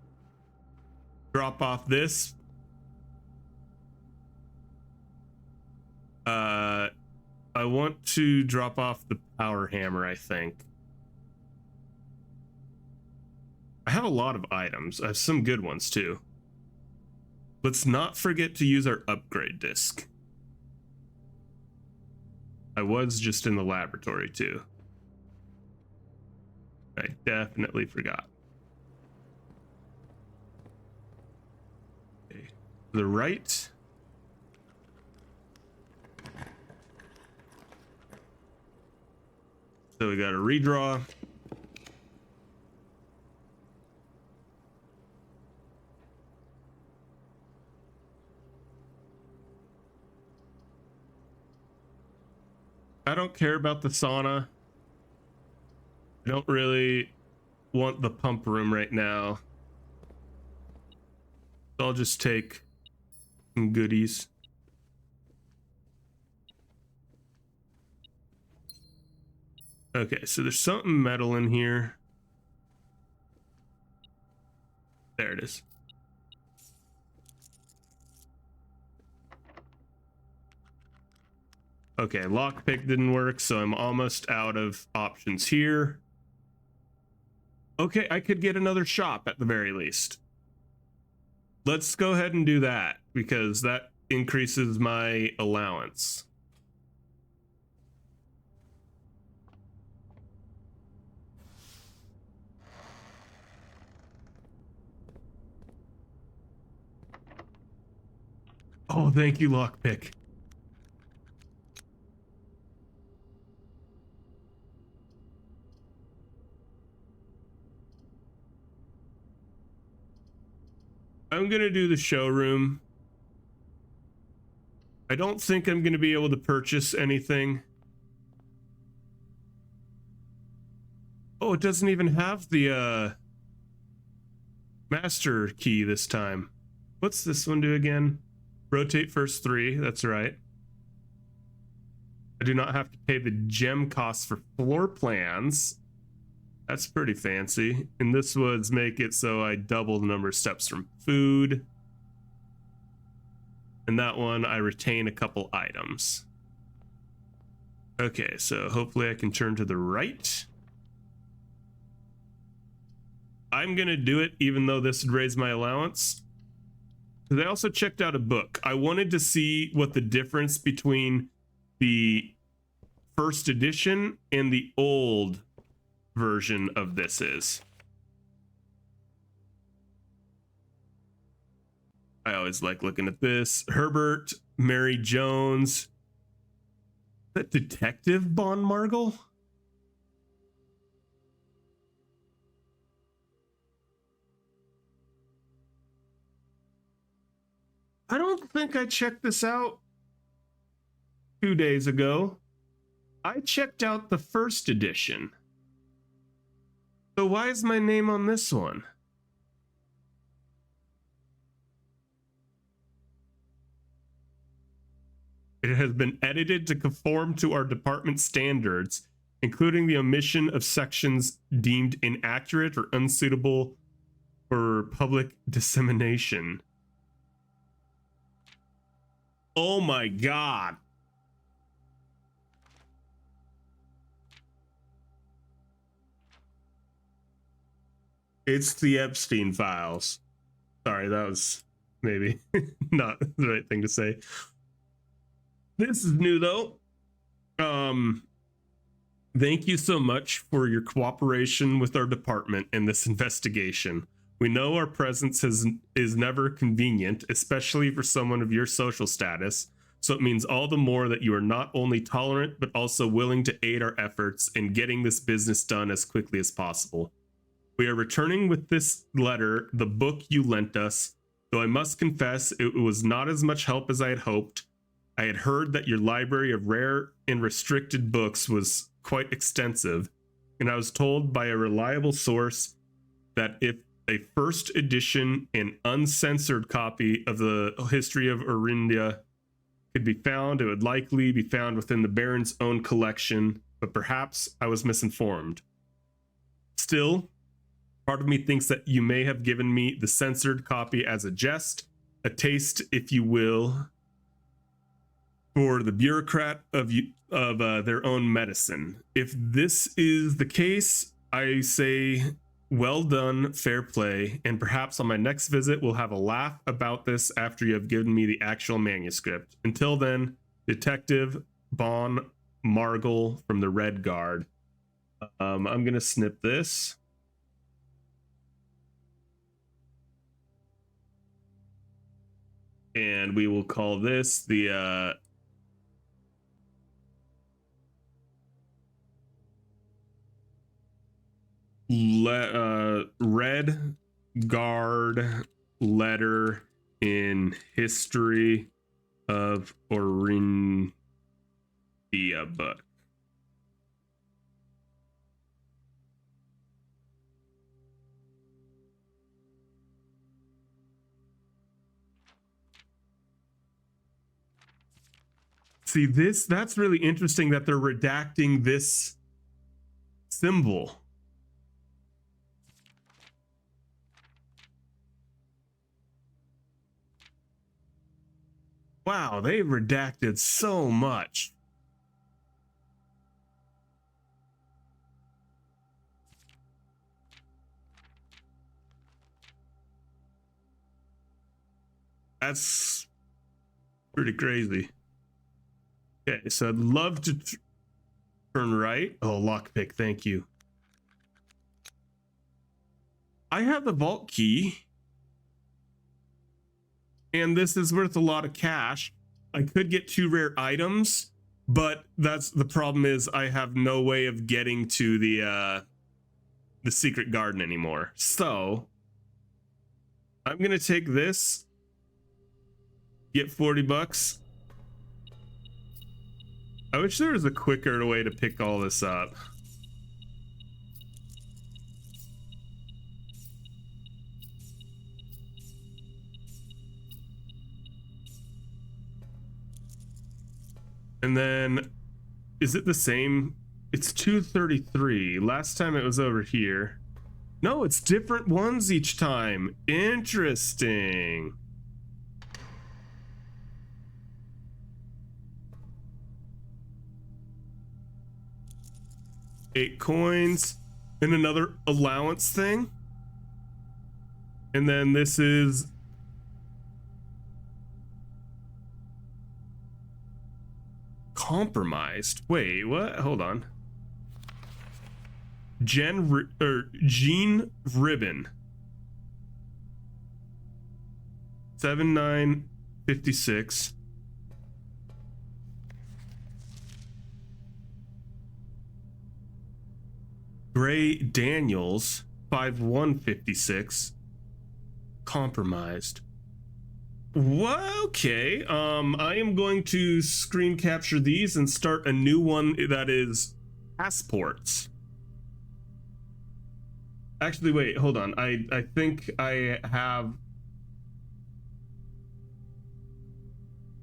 drop off this. I want to drop off the power hammer, I think. I have a lot of items. I have some good ones too. Let's not forget to use our upgrade disc. I was just in the laboratory too. I definitely forgot. Okay. To the right. So we got a redraw. I don't care about the sauna. I don't really want the pump room right now. So I'll just take some goodies. Okay, so there's something metal in here. There it is. Okay, lockpick didn't work, so I'm almost out of options here. Okay, I could get another shop at the very least. Let's go ahead and do that, because that increases my allowance. Oh, thank you, lockpick. I'm gonna do the showroom. I don't think I'm gonna be able to purchase anything. Oh, it doesn't even have the master key this time. What's this one do again? Rotate first 3, that's right. I do not have to pay the gem costs for floor plans. That's pretty fancy. And this was make it so I double the number of steps from food. And that one, I retain a couple items. Okay, so hopefully I can turn to the right. I'm gonna do it even though this would raise my allowance. Because I also checked out a book. I wanted to see what the difference between the first edition and the old version of this is. I always like looking at this. Herbert, Mary Jones. Is that Detective Bon Margle? I don't think I checked this out 2 days ago. I checked out the first edition. So why is my name on this one? It has been edited to conform to our department standards, including the omission of sections deemed inaccurate or unsuitable for public dissemination. Oh my God. It's the Epstein files. Sorry, that was maybe not the right thing to say. This is new though. Thank you so much for your cooperation with our department in this investigation. We know our presence is never convenient, especially for someone of your social status, so it means all the more that you are not only tolerant, but also willing to aid our efforts in getting this business done as quickly as possible. We are returning with this letter the book you lent us, though I must confess it was not as much help as I had hoped. I had heard that your library of rare and restricted books was quite extensive, and I was told by a reliable source that if a first edition and uncensored copy of the history of Orindia could be found, it would likely be found within the Baron's own collection, but perhaps I was misinformed. Still, part of me thinks that you may have given me the censored copy as a jest, a taste, if you will, for the bureaucrat of their own medicine. If this is the case, I say well done, fair play, and perhaps on my next visit we'll have a laugh about this after you have given me the actual manuscript. Until then, Detective Bon Margle from the Red Guard. I'm gonna snip this. And we will call this the Red Guard letter in history of Orindia book. See, that's really interesting that they're redacting this symbol. Wow, they redacted so much. That's pretty crazy. Okay, so I'd love to turn right. Oh, lockpick, thank you. I have the vault key. And this is worth a lot of cash. I could get 2 rare items, but that's the problem is I have no way of getting to the secret garden anymore. So I'm gonna take this, get 40 bucks. I wish there was a quicker way to pick all this up. And then, is it the same? It's 233. Last time it was over here. No, it's different ones each time. Interesting. $8 coins and another allowance thing. And then this is Compromised. Wait, what? Hold on. Jean Ribbon. 7956. Gray Daniels 5156. Compromised. Well, okay. I am going to screen capture these and start a new one that is passports. Actually, wait, hold on. I think I have.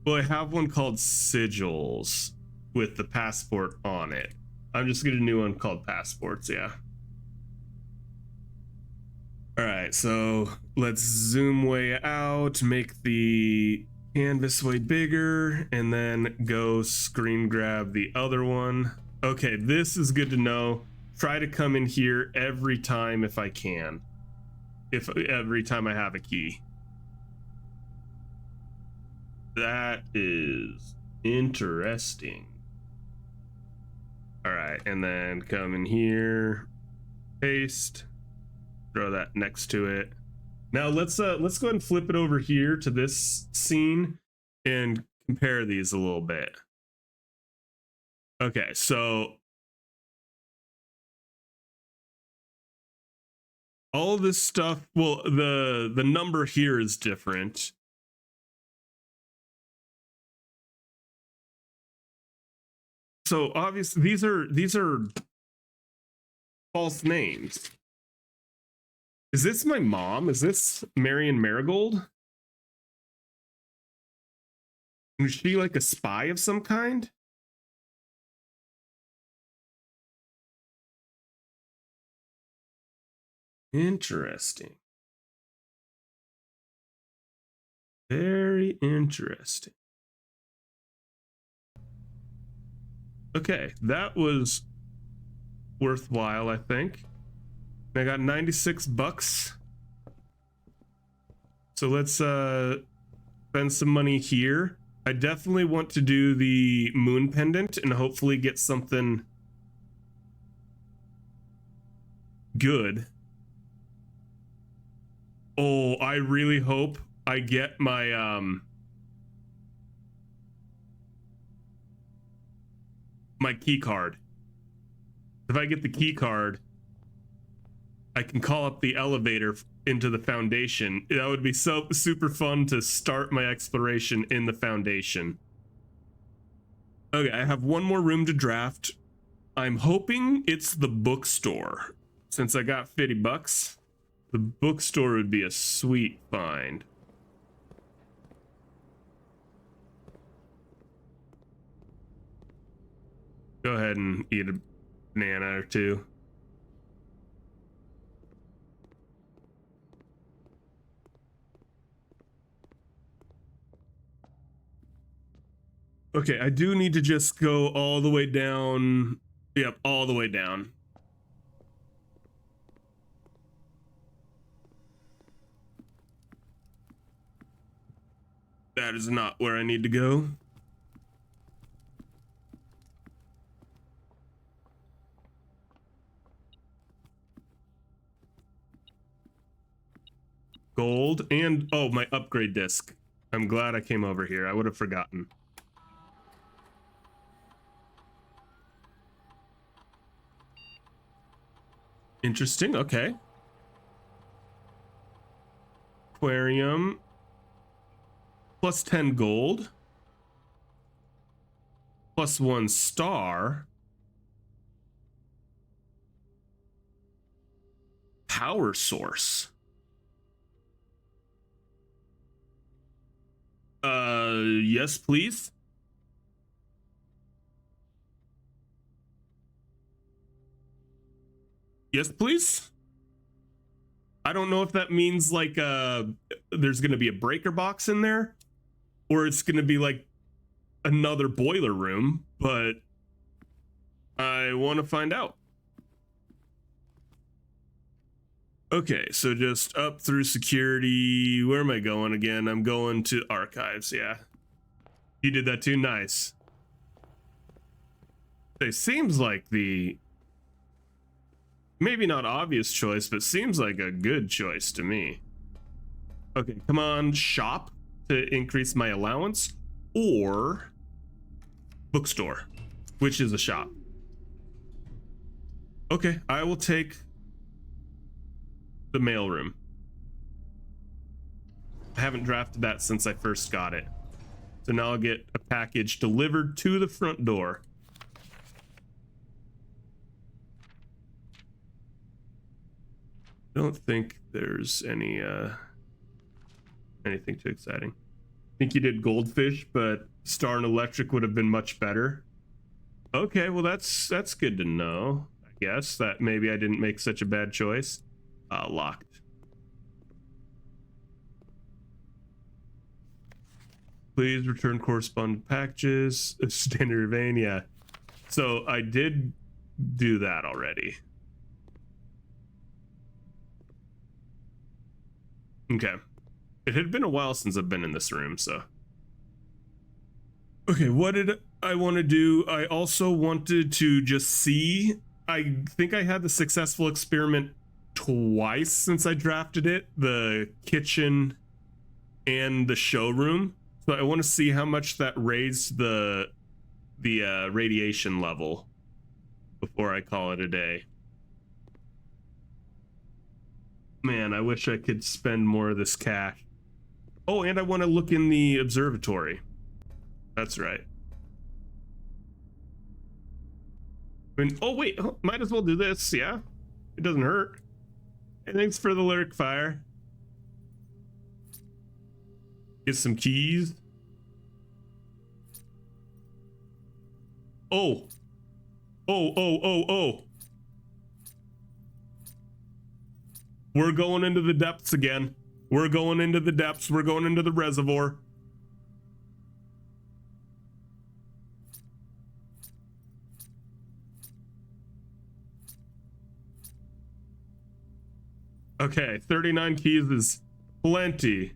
Well, I have one called sigils with the passport on it. I'm just gonna do a new one called passports, yeah. All right, so let's zoom way out, make the canvas way bigger, and then go screen grab the other one. Okay, this is good to know. Try to come in here every time if I can. Every time I have a key. That is interesting. All right, and then come in here, paste, throw that next to it. Now let's go ahead and flip it over here to this scene and compare these a little bit. Okay, so all this stuff, well, the number here is different. So obviously these are false names. Is this my mom? Is this Marion Marigold? Is she like a spy of some kind? Interesting. Very interesting. Okay, that was worthwhile, I think. I got 96 bucks. So let's spend some money here. I definitely want to do the moon pendant and hopefully get something good. Oh, I really hope I get my my key card. If I get the key card, I can call up the elevator into the Foundation. That would be so super fun to start my exploration in the Foundation. Okay, I have one more room to draft. I'm hoping it's the bookstore. Since I got 50 bucks, the bookstore would be a sweet find. Go ahead and eat a banana or two. Okay, I do need to just go all the way down. Yep, all the way down. That is not where I need to go. Gold and, oh, my upgrade disc. I'm glad I came over here. I would have forgotten. Interesting, okay. Aquarium. Plus 10 gold. Plus 1 star. Power source. Yes, please. Yes, please. I don't know if that means like there's gonna be a breaker box in there, or it's gonna be like another boiler room, but I want to find out. Okay, so just up through security. Where am I going again? I'm going to archives, yeah. You did that too, nice. It seems like the maybe not obvious choice, but seems like a good choice to me. Okay, come on, shop to increase my allowance, or bookstore, which is a shop. Okay, I will take the mailroom. I haven't drafted that since I first got it. So now I'll get a package delivered to the front door. Don't think there's any anything too exciting. I think you did goldfish, but Star and Electric would have been much better. Okay, well that's good to know. I guess that maybe I didn't make such a bad choice. Locked. Please return correspondent packages. Standard vein, yeah. So I did do that already. Okay. It had been a while since I've been in this room, so. Okay, what did I want to do? I also wanted to just see. I think I had the successful experiment twice since I drafted it, the kitchen and the showroom. So I want to see how much that raised the radiation level before I call it a day. Man, I wish I could spend more of this cash. Oh, and I want to look in the observatory. That's right. Oh wait, might as well do this, yeah? It doesn't hurt. Hey, thanks for the lyric fire. Get some keys. Oh. Oh. We're going into the depths again. We're going into the depths. We're going into the reservoir. Okay, 39 keys is plenty.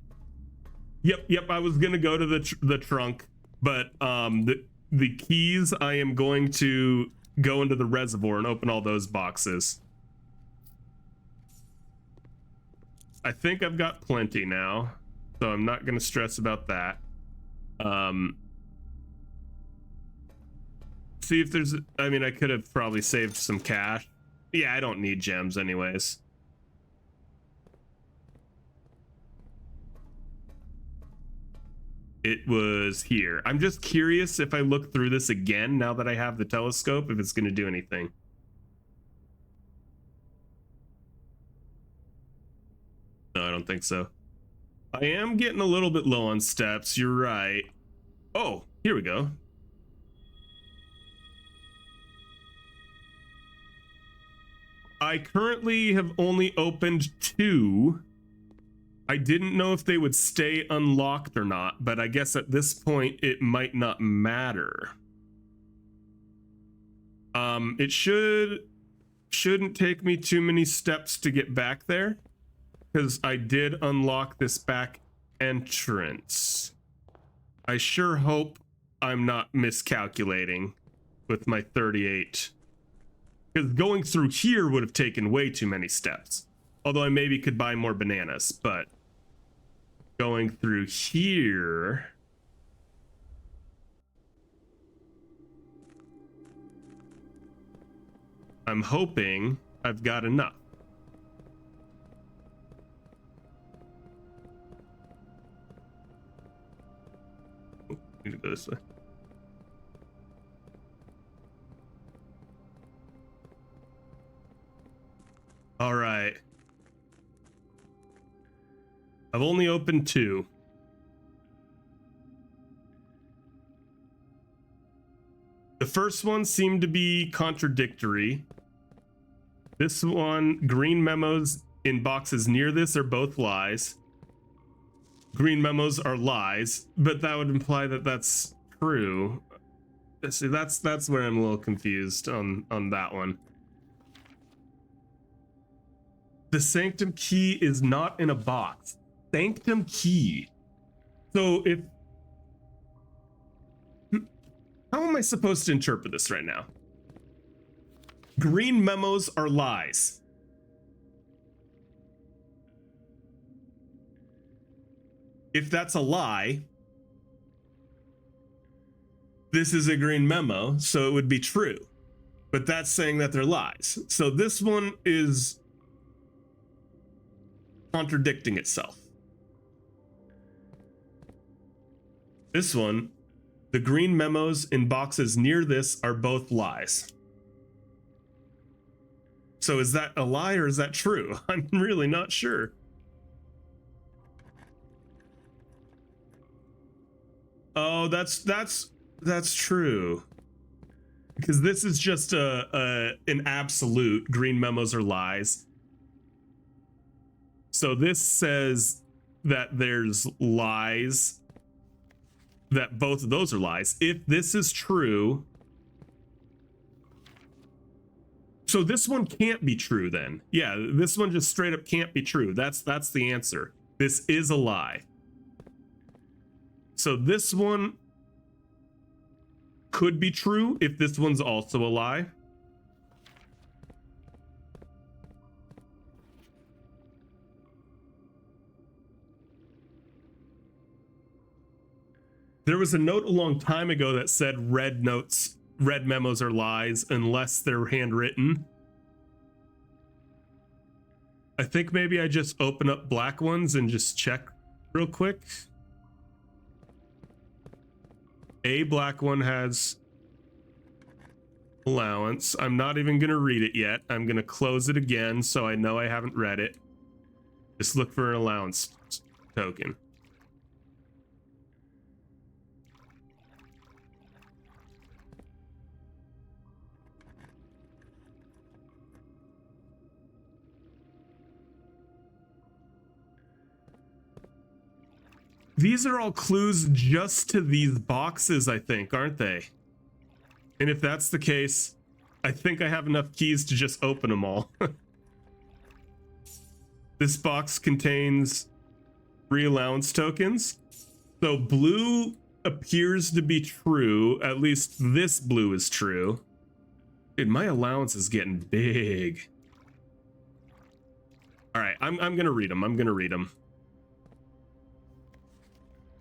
Yep, I was gonna go to the trunk, but the keys, I am going to go into the reservoir and open all those boxes. I think I've got plenty now, so I'm not gonna stress about that. See if there's, I mean, I could have probably saved some cash. Yeah, I don't need gems anyways. It was here. I'm just curious if I look through this again now that I have the telescope, if it's going to do anything. No, I don't think so. I am getting a little bit low on steps. You're right. Oh, here we go. I currently have only opened 2. I didn't know if they would stay unlocked or not, but I guess at this point it might not matter. It shouldn't take me too many steps to get back there, because I did unlock this back entrance. I sure hope I'm not miscalculating with my 38. Because going through here would have taken way too many steps. Although I maybe could buy more bananas, but going through here, I'm hoping I've got enough. Oh, need to go this way. All right. I've only opened 2. The first one seemed to be contradictory. This one, green memos in boxes near this are both lies. Green memos are lies, but that would imply that that's true. See, that's where I'm a little confused on that one. The Sanctum key is not in a box. Sanctum key. So how am I supposed to interpret this right now? green memos are lies. If that's a lie, this is a green memo, so it would be true. But that's saying that they're lies. So this one is contradicting itself. This one, the green memos in boxes near this are both lies. So is that a lie or is that true? I'm really not sure. Oh, that's true. Because this is just an absolute green memos are lies. So this says that there's lies, that both of those are lies. If this is true, so this one can't be true then. Yeah, this one just straight up can't be true. That's the answer. This is a lie. So this one could be true if this one's also a lie. There was a note a long time ago that said red memos are lies unless they're handwritten. I think maybe I just open up black ones and just check real quick. A black one has allowance. I'm not even going to read it yet. I'm going to close it again so I know I haven't read it. Just look for an allowance token. These are all clues just to these boxes, I think, aren't they? And if that's the case, I think I have enough keys to just open them all. This box contains 3 allowance tokens. So blue appears to be true. At least this blue is true. Dude, my allowance is getting big. All right, I'm going to read them. I'm going to read them.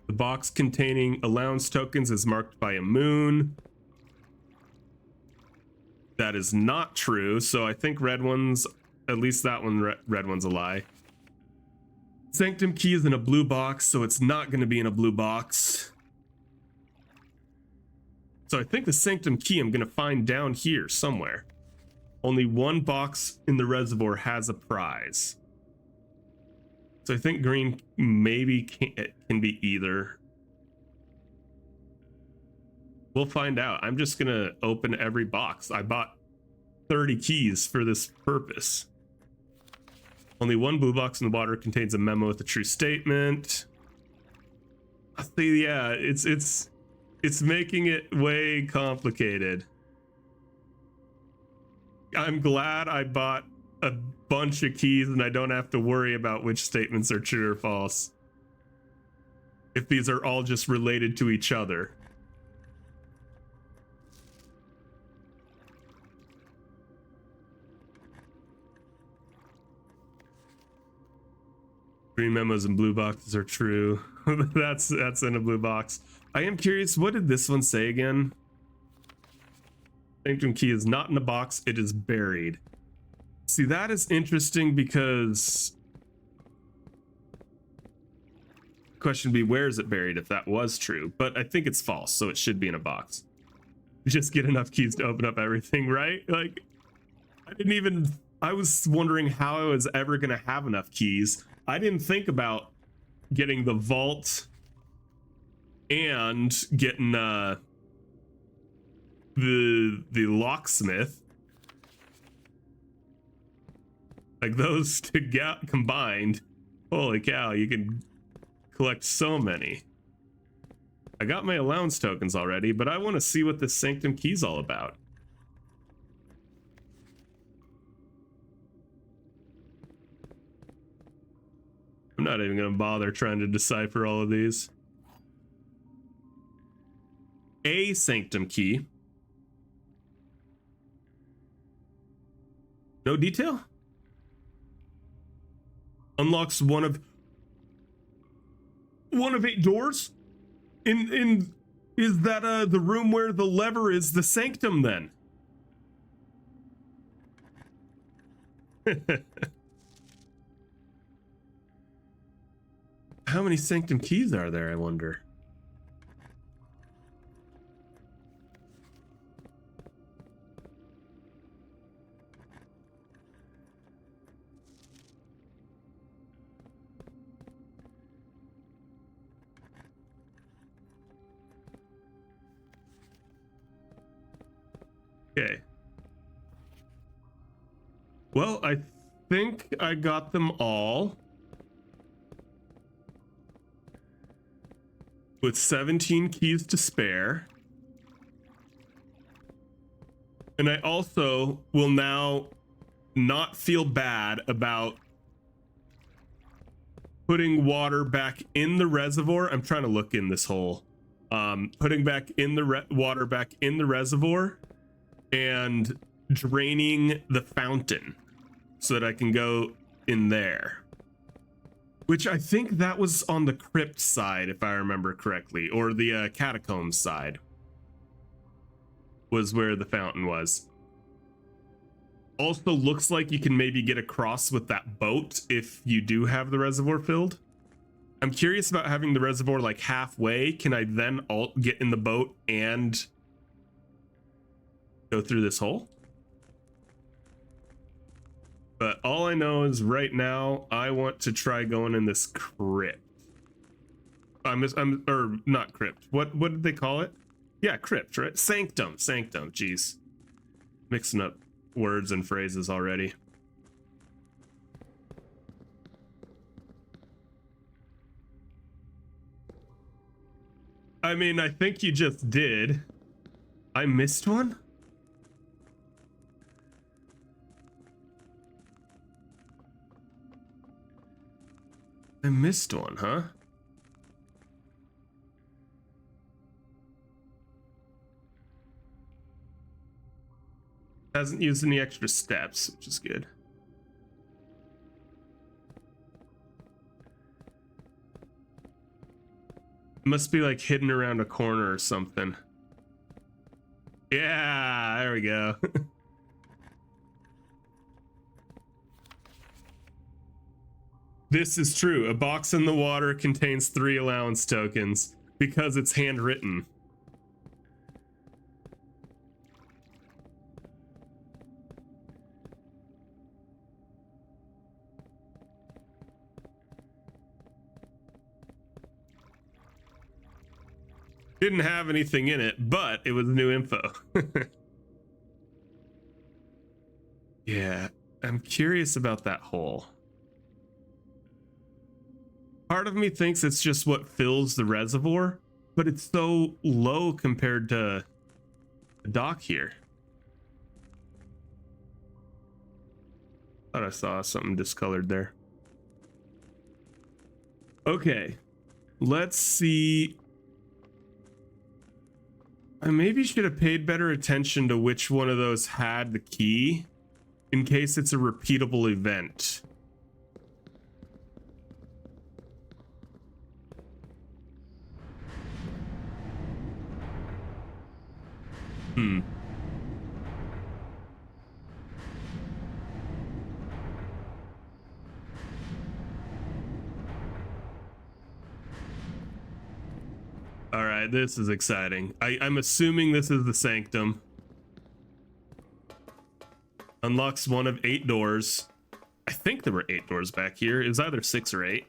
The box containing allowance tokens is marked by a moon. That is not true, so I think red ones, at least that one, red one's a lie. Sanctum key is in a blue box, so it's not going to be in a blue box. So I think the Sanctum key I'm going to find down here somewhere. Only one box in the reservoir has a prize. So I think green maybe can be either. We'll find out. I'm just gonna open every box. I bought 30 keys for this purpose. Only one blue box in the water contains a memo with a true statement. I see, yeah, it's making it way complicated. I'm glad I bought a bunch of keys and I don't have to worry about which statements are true or false. If these are all just related to each other. Green memos and blue boxes are true. that's in a blue box. I am curious, what did this one say again? Sanctum key is not in a box, it is buried. See, that is interesting because question be, where is it buried if that was true? But I think it's false, so it should be in a box. You just get enough keys to open up everything, right? Like, I was wondering how I was ever gonna have enough keys. I didn't think about getting the vault and getting the locksmith. Like those combined, holy cow, you can collect so many. I got my allowance tokens already, but I want to see what this Sanctum key's all about. I'm not even going to bother trying to decipher all of these. A Sanctum key. No detail? Unlocks one of 8 doors? In is that the room where the lever is the sanctum then? How many sanctum keys are there, I wonder? Okay. Well, I think I got them all. With 17 keys to spare. And I also will now not feel bad about putting water back in the reservoir. I'm trying to look in this hole. Putting back in the water back in the reservoir and draining the fountain so that I can go in there. Which I think that was on the crypt side, if I remember correctly, or the catacombs side was where the fountain was. Also looks like you can maybe get across with that boat if you do have the reservoir filled. I'm curious about having the reservoir like halfway. Can I then get in the boat and go through this hole? But all I know is right now I want to try going in this crypt. Or not crypt. What did they call it? Yeah, crypt, right? Sanctum. Jeez. Mixing up words and phrases already. I mean, I think you just did. I missed one? I missed one, huh? Hasn't used any extra steps, which is good. Must be like hidden around a corner or something. Yeah, there we go. This is true. A box in the water contains 3 allowance tokens because it's handwritten. Didn't have anything in it, but it was new info. Yeah, I'm curious about that hole. Part of me thinks it's just what fills the reservoir, but it's so low compared to the dock here. Thought I saw something discolored there. Okay, let's see. I maybe should have paid better attention to which one of those had the key in case it's a repeatable event. All right, this is exciting. I'm assuming this is the Sanctum. Unlocks one of 8 doors. I think there were 8 doors back here. It was either 6 or 8.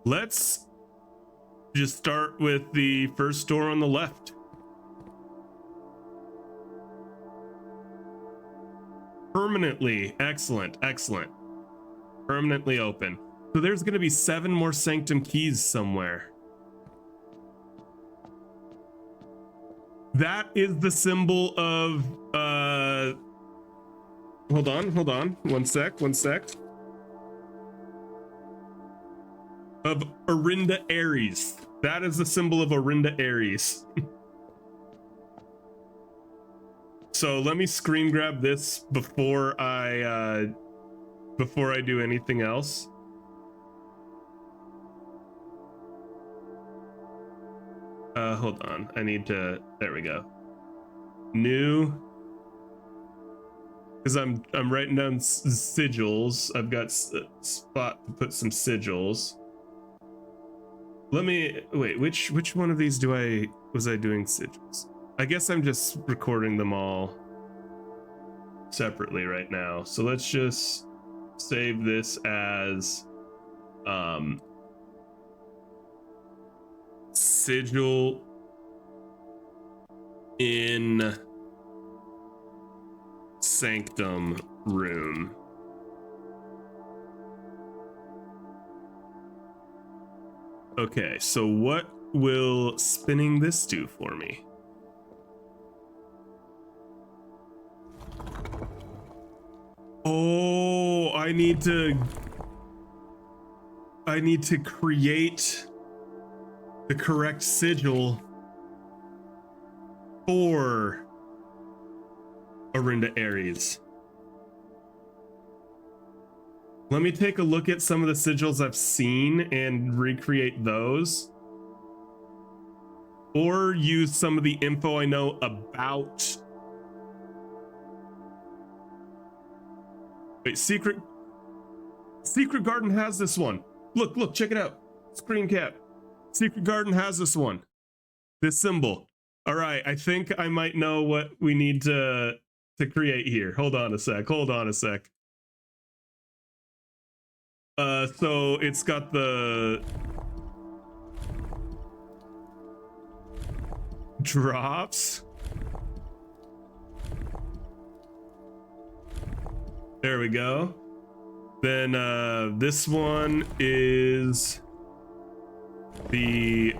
Let's just start with the first door on the left. Permanently, excellent. Permanently open. So there's gonna be 7 more Sanctum keys somewhere. That is the symbol of, hold on, one sec. Orinda Aries. That is the symbol of Orinda Aries. So let me screen grab this before I do anything else. Hold on. I need to. There we go. New. Because I'm writing down sigils. I've got a spot to put some sigils. Let me wait. Which one of these was I doing sigils? I guess I'm just recording them all separately right now. So let's just save this as sigil in Sanctum room. Okay, so what will spinning this do for me? Oh, I need to create the correct sigil for Orinda Aries. Let me take a look at some of the sigils I've seen and recreate those. Or use some of the info I know about. Wait, Secret Garden has this one. Look, check it out. Screen cap. Secret Garden has this one. This symbol. All right, I think I might know what we need to create here. Hold on a sec. So it's got the drops. There we go. Then this one is the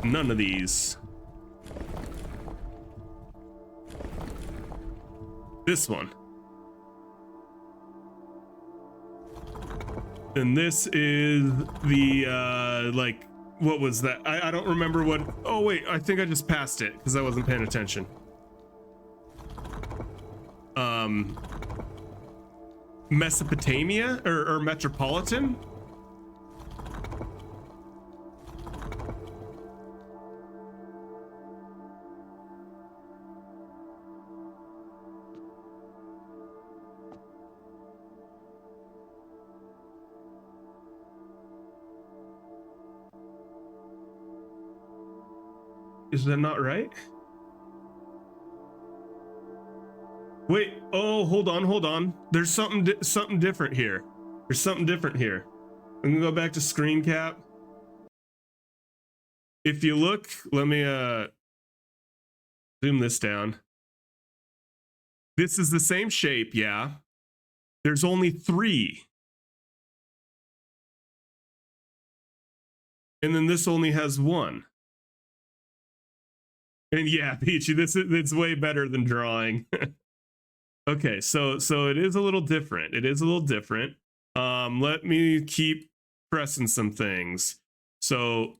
none of these. This one. And this is the like, what was that? I don't remember what. Oh wait, I think I just passed it because I wasn't paying attention. Mesopotamia or Metropolitan? Is that not right? Wait, oh, hold on. There's something different here. I'm gonna go back to screen cap. If you look, let me zoom this down. This is the same shape, yeah. There's only 3. And then this only has 1. And yeah, Peachy, it's way better than drawing. Okay, so it is a little different. Let me keep pressing some things. So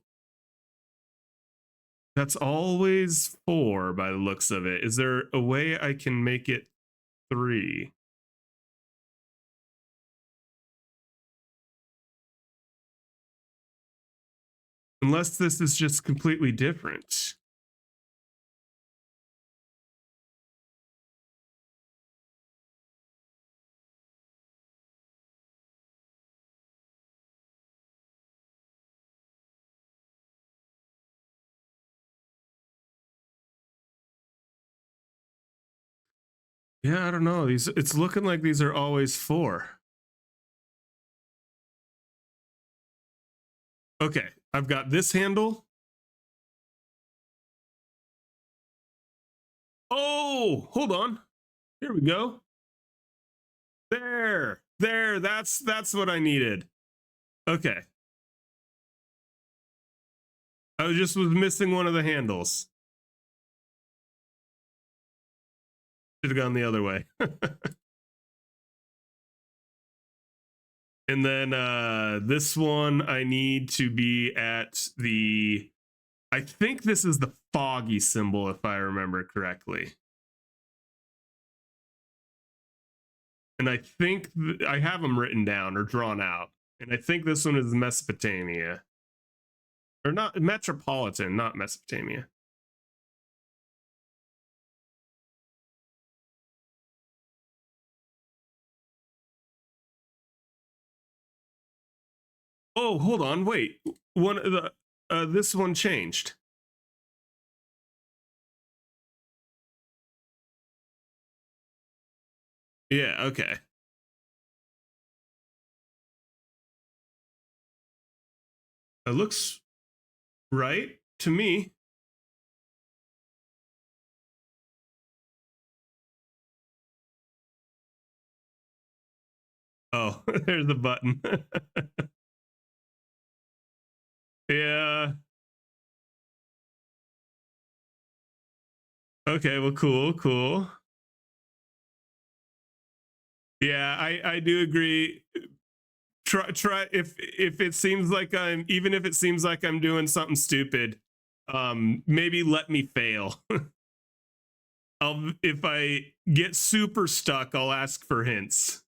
that's always 4 by the looks of it. Is there a way I can make it 3? Unless this is just completely different. Yeah, I don't know. It's looking like these are always 4. Okay, I've got this handle. Oh, hold on. Here we go. There, that's what I needed. Okay. I was missing one of the handles. Should have gone the other way. And then this one, I need to be at the, I think this is the foggy symbol, if I remember correctly. And I think I have them written down or drawn out. And I think this one is Mesopotamia. Or not, Metropolitan, not Mesopotamia. Oh, hold on, wait. One of the this one changed. Yeah, okay. It looks right to me. Oh, there's the button. Yeah. Okay, well, cool. Yeah, I do agree. Try if it seems like even if it seems like I'm doing something stupid, maybe let me fail. If I get super stuck, I'll ask for hints.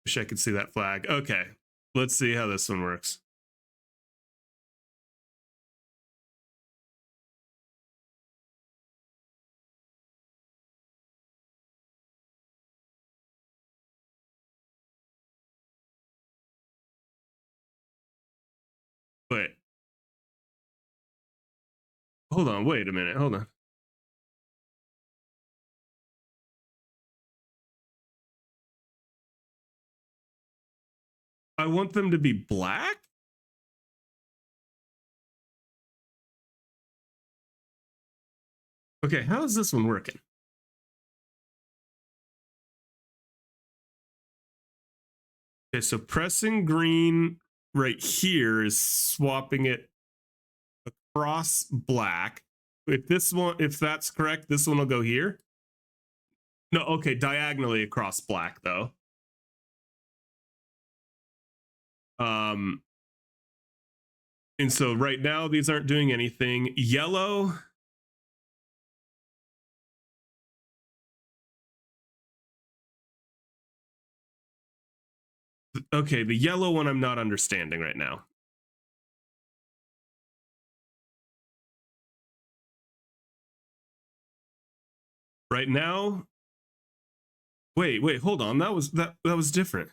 Wish I could see that flag. Okay, let's see how this one works. Wait, hold on. Wait a minute. Hold on. I want them to be black? Okay, how is this one working? Okay, so pressing green right here is swapping it across black. If this one, if that's correct, this one will go here. No, okay, diagonally across black though. And so right now these aren't doing anything. Yellow. Okay, the yellow one I'm not understanding right now. Right now. Wait, hold on. That was different.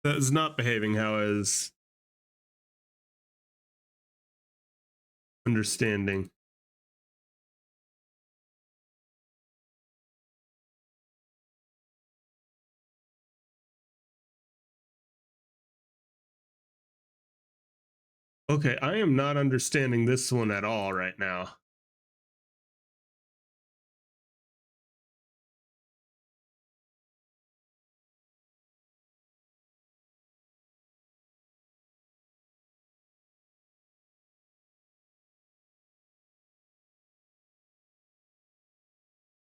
That is not behaving how I was understanding. Okay, I am not understanding this one at all right now.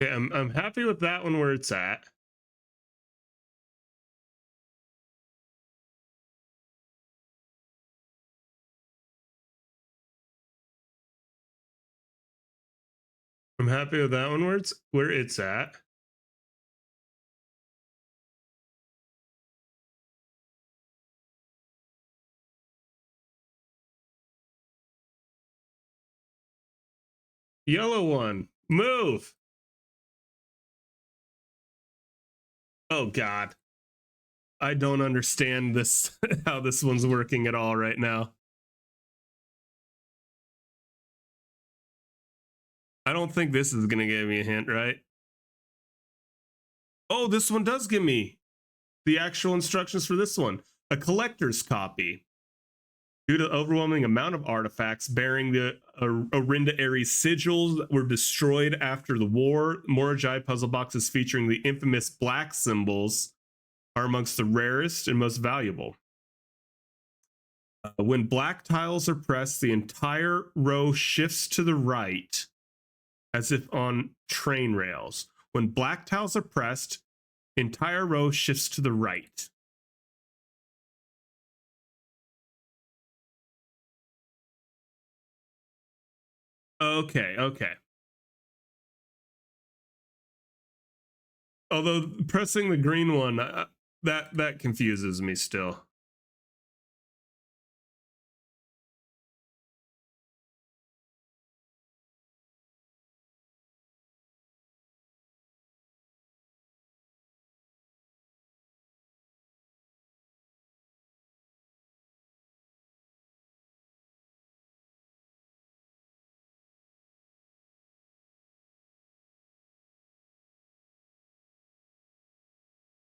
Okay, I'm happy with that one where it's at. I'm happy with that one where it's at. Yellow one, move. Oh God. I don't understand this how this one's working at all right now. I don't think this is gonna give me a hint, right? Oh, this one does give me the actual instructions for this one. A collector's copy. Due to the overwhelming amount of artifacts bearing the Orinda Ares sigils that were destroyed after the war, Morajai puzzle boxes featuring the infamous black symbols are amongst the rarest and most valuable. When black tiles are pressed, the entire row shifts to the right as if on train rails. When black tiles are pressed, entire row shifts to the right. Okay, okay. Although pressing the green one, that confuses me still.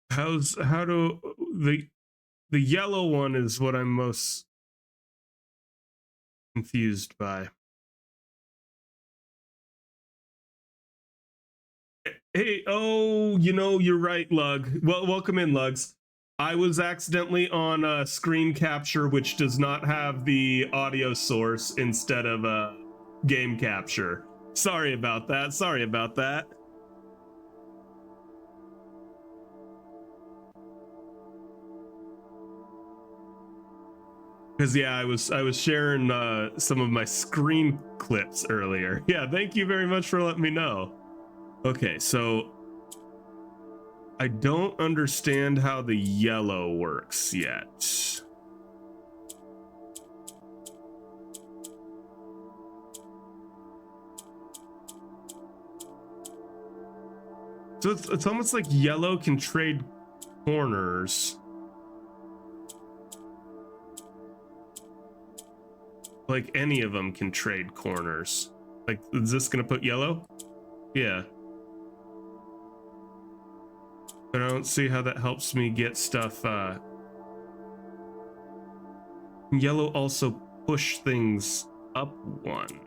How do the yellow one is what I'm most confused by. Hey, oh, you know, you're right, Lug. Well, welcome in, Lugs. I was accidentally on a screen capture which does not have the audio source instead of a game capture. Sorry about that. Sorry about that. Because yeah, I was sharing some of my screen clips earlier. Yeah, thank you very much for letting me know. Okay, so I don't understand how the yellow works yet. So it's almost like yellow can trade corners. Like any of them can trade corners. Like, is this gonna put yellow? Yeah. But I don't see how that helps me get stuff. Yellow also push things up one.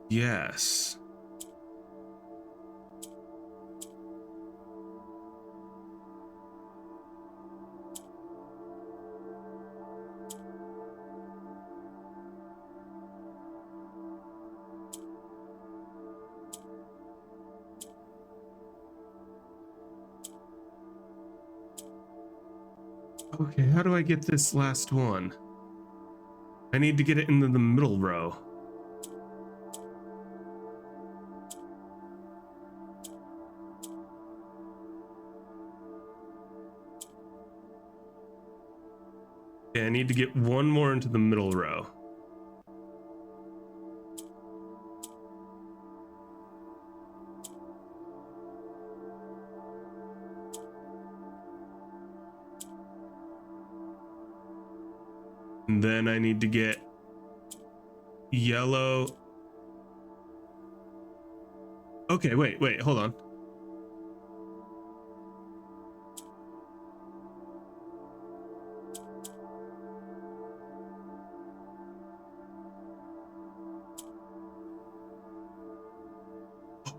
Yes. Okay, how do I get this last one? I need to get it into the middle row. Yeah, I need to get one more into the middle row. And then I need to get yellow. Okay, wait, hold on.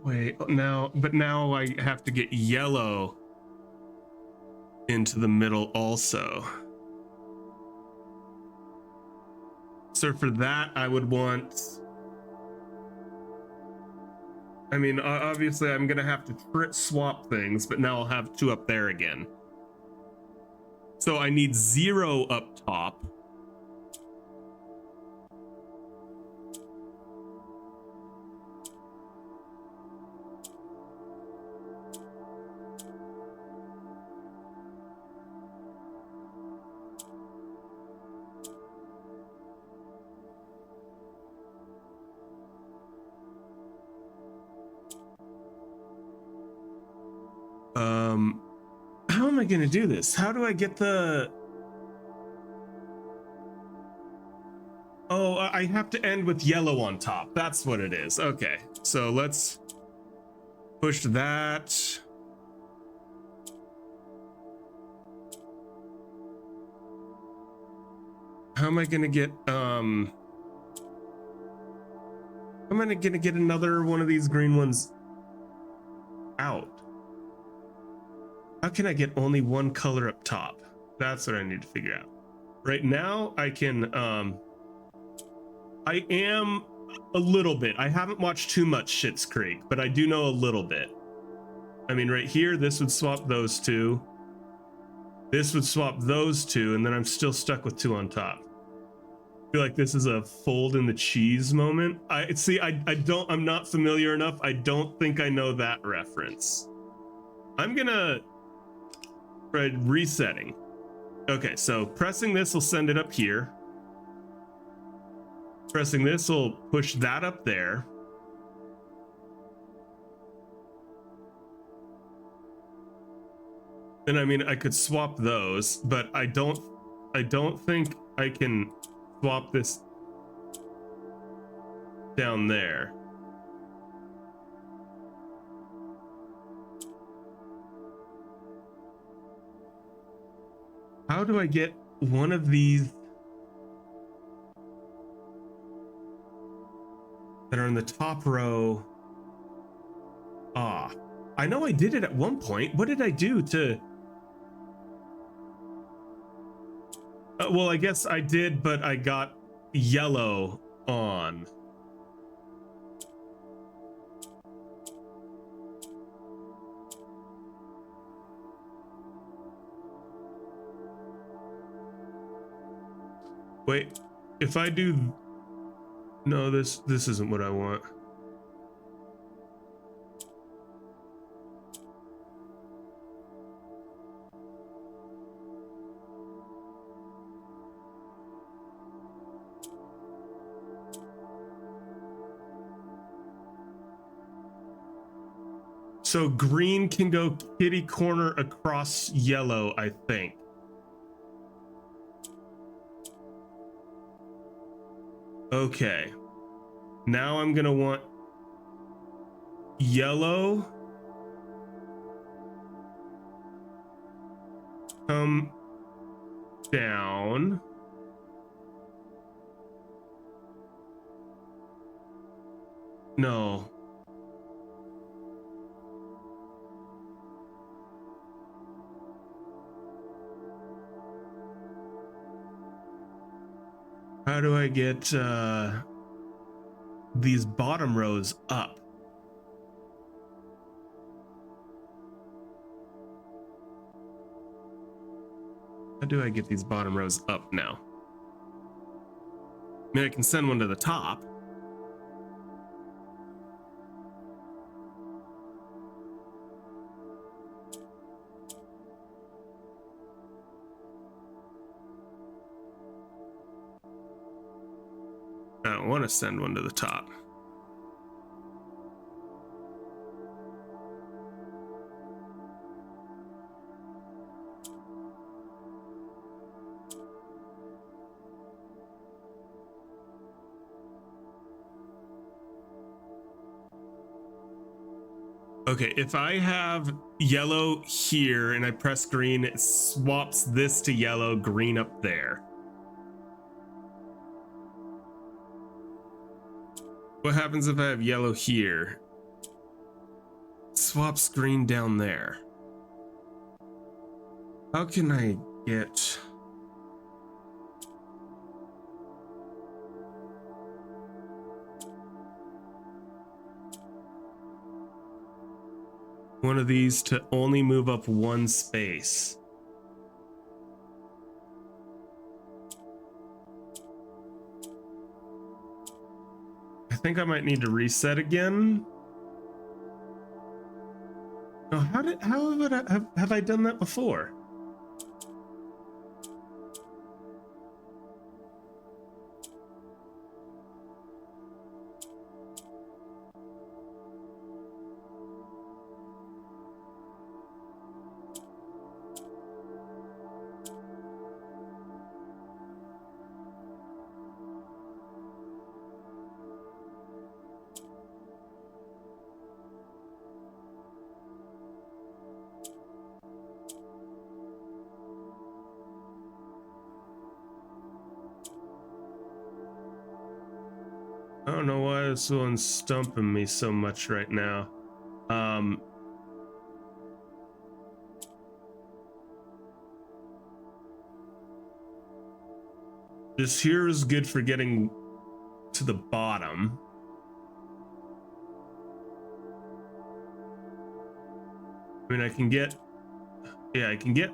Wait, now I have to get yellow into the middle also. So for that, I would want, I mean, obviously I'm gonna have to swap things, but now I'll have two up there again. So I need 0 up top. How am I gonna do this? How do I get the... Oh, I have to end with yellow on top. That's what it is. Okay, so let's push that. How am I gonna get how am I gonna get another one of these green ones out? How can I get only one color up top? That's what I need to figure out. Right now, I can, I am a little bit. I haven't watched too much Schitt's Creek, but I do know a little bit. I mean, right here, this would swap those two. This would swap those two, and then I'm still stuck with two on top. I feel like this is a fold in the cheese moment. I'm not familiar enough. I don't think I know that reference. I'm gonna try resetting. Okay, so pressing this will send it up here. Pressing this will push that up there. And I mean, I could swap those, but I don't think I can swap this down there. How do I get one of these that are in the top row? I know I did it at one point. What did I do to... well, I guess I did, but I got yellow on. Wait, if I do... No, this isn't what I want. So green can go kitty corner across yellow, I think. Okay. Now I'm gonna want yellow come down. No. How do I get these bottom rows up? How do I get these bottom rows up now? I mean, I can send one to the top. I don't want to send one to the top. Okay, if I have yellow here and I press green, it swaps this to yellow, green up there. What happens if I have yellow here? Swaps green down there. How can I get... one of these to only move up one space? I think I might need to reset again. Oh, how have I done that before? I don't know why this one's stumping me so much right now. This here is good for getting to the bottom. I mean, I can get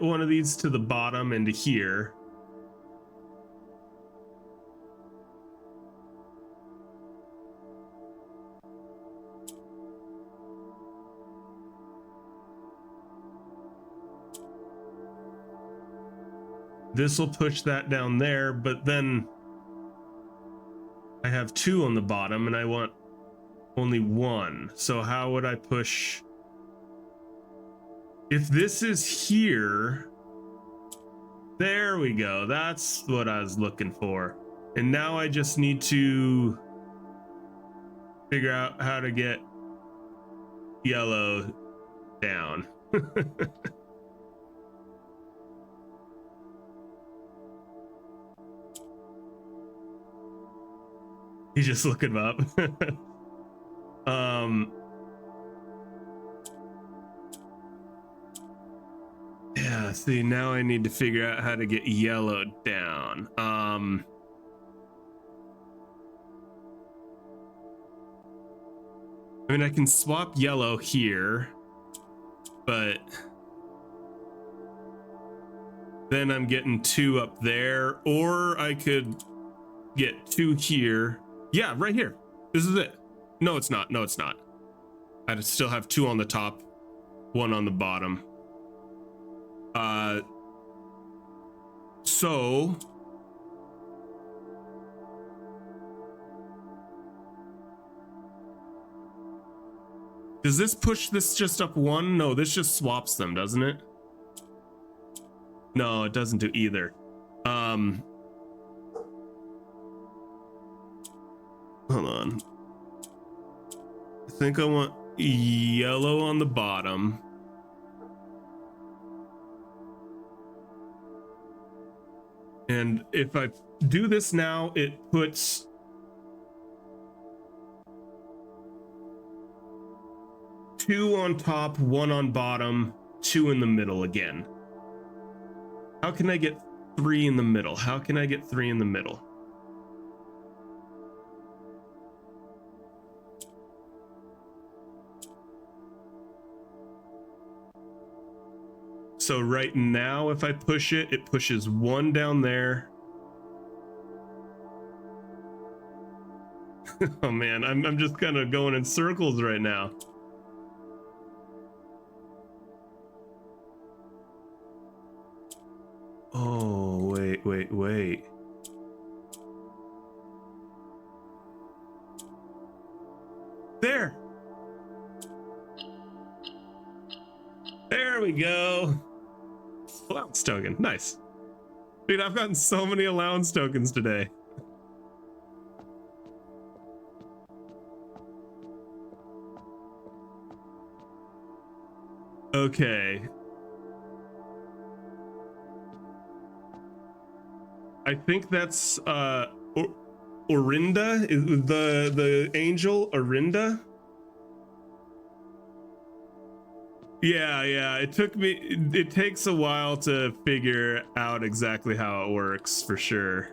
one of these to the bottom and to here. This will push that down there, but then I have 2 on the bottom and I want only 1. So how would I push? If this is here, there we go. That's what I was looking for. And now I just need to figure out how to get yellow down. He's just looking up. Yeah, see, now I need to figure out how to get yellow down. I mean, I can swap yellow here, but then I'm getting 2 up there, or I could get 2 here. Yeah, right here. This is it. No, it's not. No, it's not. I still have 2 on the top, 1 on the bottom. So does this push this just up 1? No, this just swaps them, doesn't it? No, it doesn't do either. Hold on. I think I want yellow on the bottom. And if I do this now, it puts two on top, 1 on bottom, 2 in the middle again. How can I get 3 in the middle? How can I get 3 in the middle? So right now, if I push it, it pushes 1 down there. Oh man, I'm just kind of going in circles right now. Oh, wait. There. There we go. Allowance token, nice. Dude, I've gotten so many allowance tokens today. Okay. I think that's Orinda, is the angel Orinda. Yeah, it takes a while to figure out exactly how it works for sure.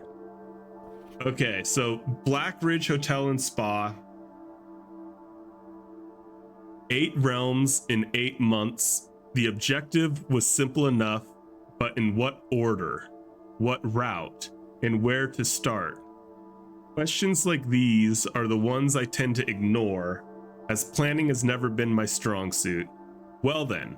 Okay, so Black Ridge Hotel and Spa. 8 realms in 8 months. The objective was simple enough, but in what order, what route, and where to start? Questions like these are the ones I tend to ignore, as planning has never been my strong suit. Well then,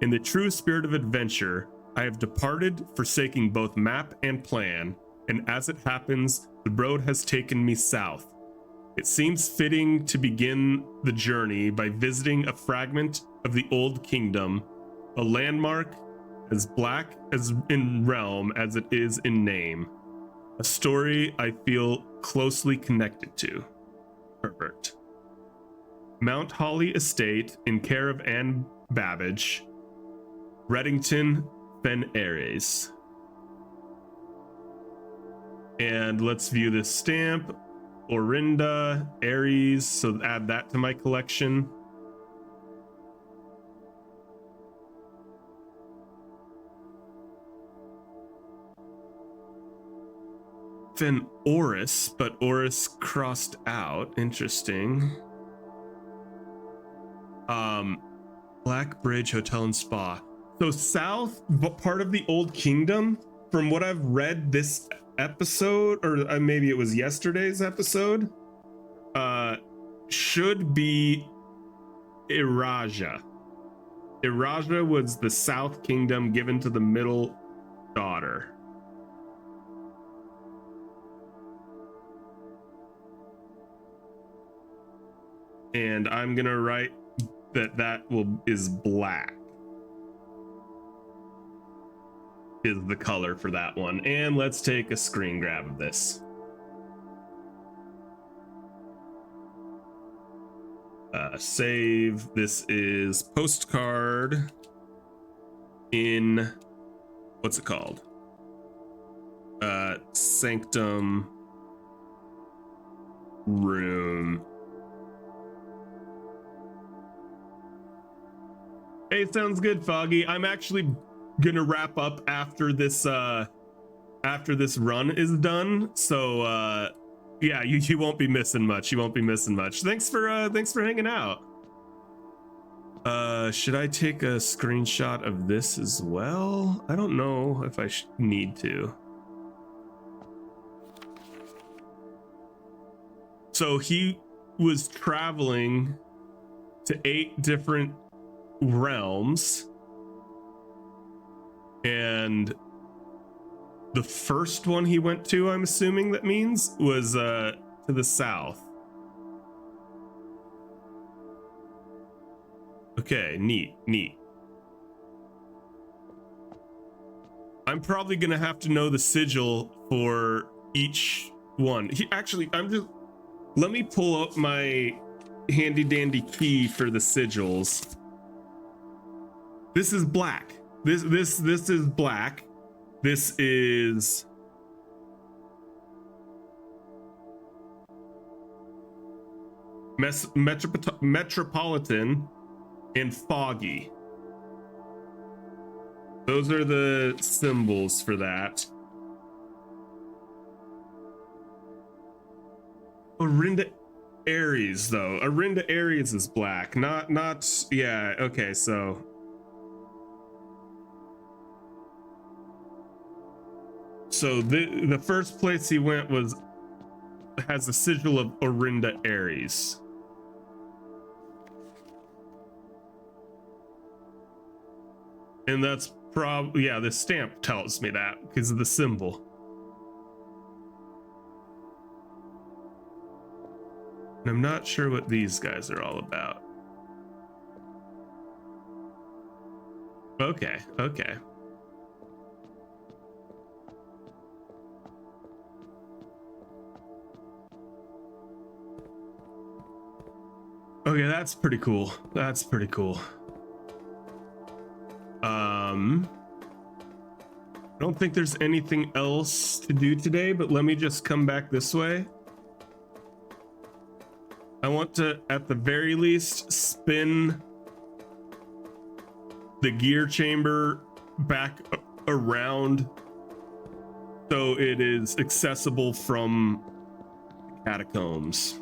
in the true spirit of adventure, I have departed, forsaking both map and plan, and as it happens, the road has taken me south. It seems fitting to begin the journey by visiting a fragment of the Old Kingdom, a landmark as black as in realm as it is in name, a story I feel closely connected to. Herbert. Mount Holly Estate in care of Anne Babbage, Reddington, Fen Ares. And let's view this stamp. Orinda, Ares, so add that to my collection. than Oris, but Oris crossed out. Interesting. Black Bridge Hotel and Spa. So south, part of the Old Kingdom, from what I've read this episode, or maybe it was yesterday's episode, should be Iraja. Iraja was the South Kingdom given to the middle daughter. And I'm gonna write that is black is the color for that one. And let's take a screen grab of this. Save. This is postcard in, what's it called? Sanctum room. Hey, sounds good, Foggy. I'm actually gonna wrap up after this run is done. So yeah, you won't be missing much. You won't be missing much. Thanks for hanging out. Should I take a screenshot of this as well? I don't know if I need to. So he was traveling to 8 different realms, and the first one he went to, I'm assuming that means, was to the south. Okay, neat. I'm probably gonna have to know the sigil for each one. Let me pull up my handy dandy key for the sigils. This is black. This is black. This is Metropolitan and Foggy. Those are the symbols for that. Orinda Aries, though. Orinda Aries is black. Not yeah, okay, so the first place he went has the sigil of Orinda Aries. And that's probably, yeah, the stamp tells me that because of the symbol. And I'm not sure what these guys are all about. Okay. Okay, that's pretty cool. That's pretty cool. I don't think there's anything else to do today, but let me just come back this way. I want to, at the very least, spin the gear chamber back around so it is accessible from catacombs.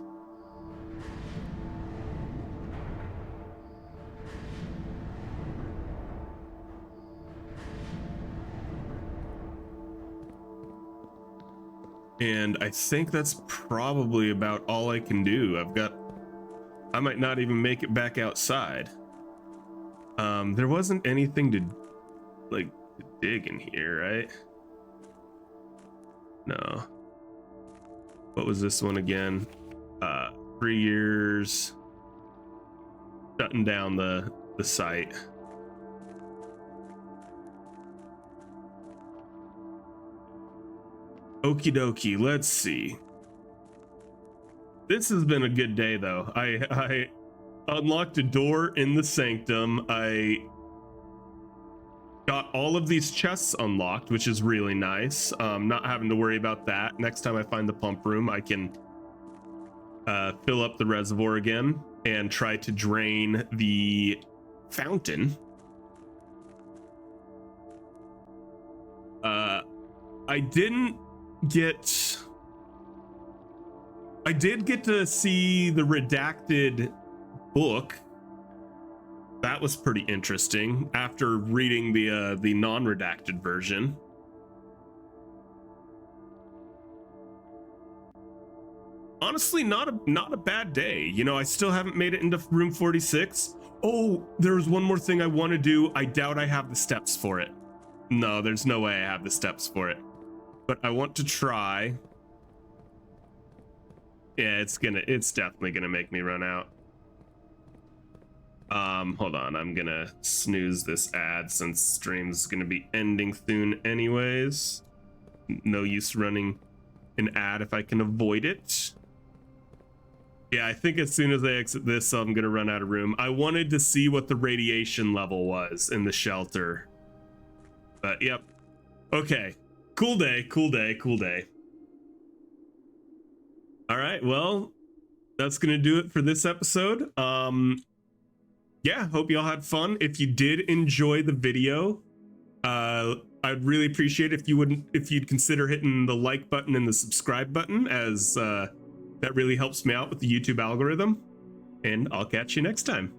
And I think that's probably about all I can do. I might not even make it back outside. There wasn't anything to dig in here, right? No. What was this one again? 3 years. Shutting down the site. Okie dokie, let's see. This has been a good day though. I unlocked a door in the Sanctum. I got all of these chests unlocked, which is really nice. Not having to worry about that. Next time I find the pump room, I can fill up the reservoir again and try to drain the fountain. I didn't get I did get to see the redacted book. That was pretty interesting after reading the non-redacted version. Honestly, not a bad day. You know, I still haven't made it into room 46. Oh, there's one more thing I want to do. I doubt I have the steps for it. No, there's no way I have the steps for it. But I want to try. Yeah, it's definitely gonna make me run out. Hold on, I'm gonna snooze this ad since stream's gonna be ending soon anyways. No use running an ad if I can avoid it. Yeah, I think as soon as I exit this, I'm gonna run out of room. I wanted to see what the radiation level was in the shelter. But yep. Okay. Cool day, cool day, cool day. All right, well, that's gonna do it for this episode. Yeah, hope y'all had fun. If you did enjoy the video, I'd really appreciate it if you'd consider hitting the like button and the subscribe button, as that really helps me out with the YouTube algorithm. And I'll catch you next time.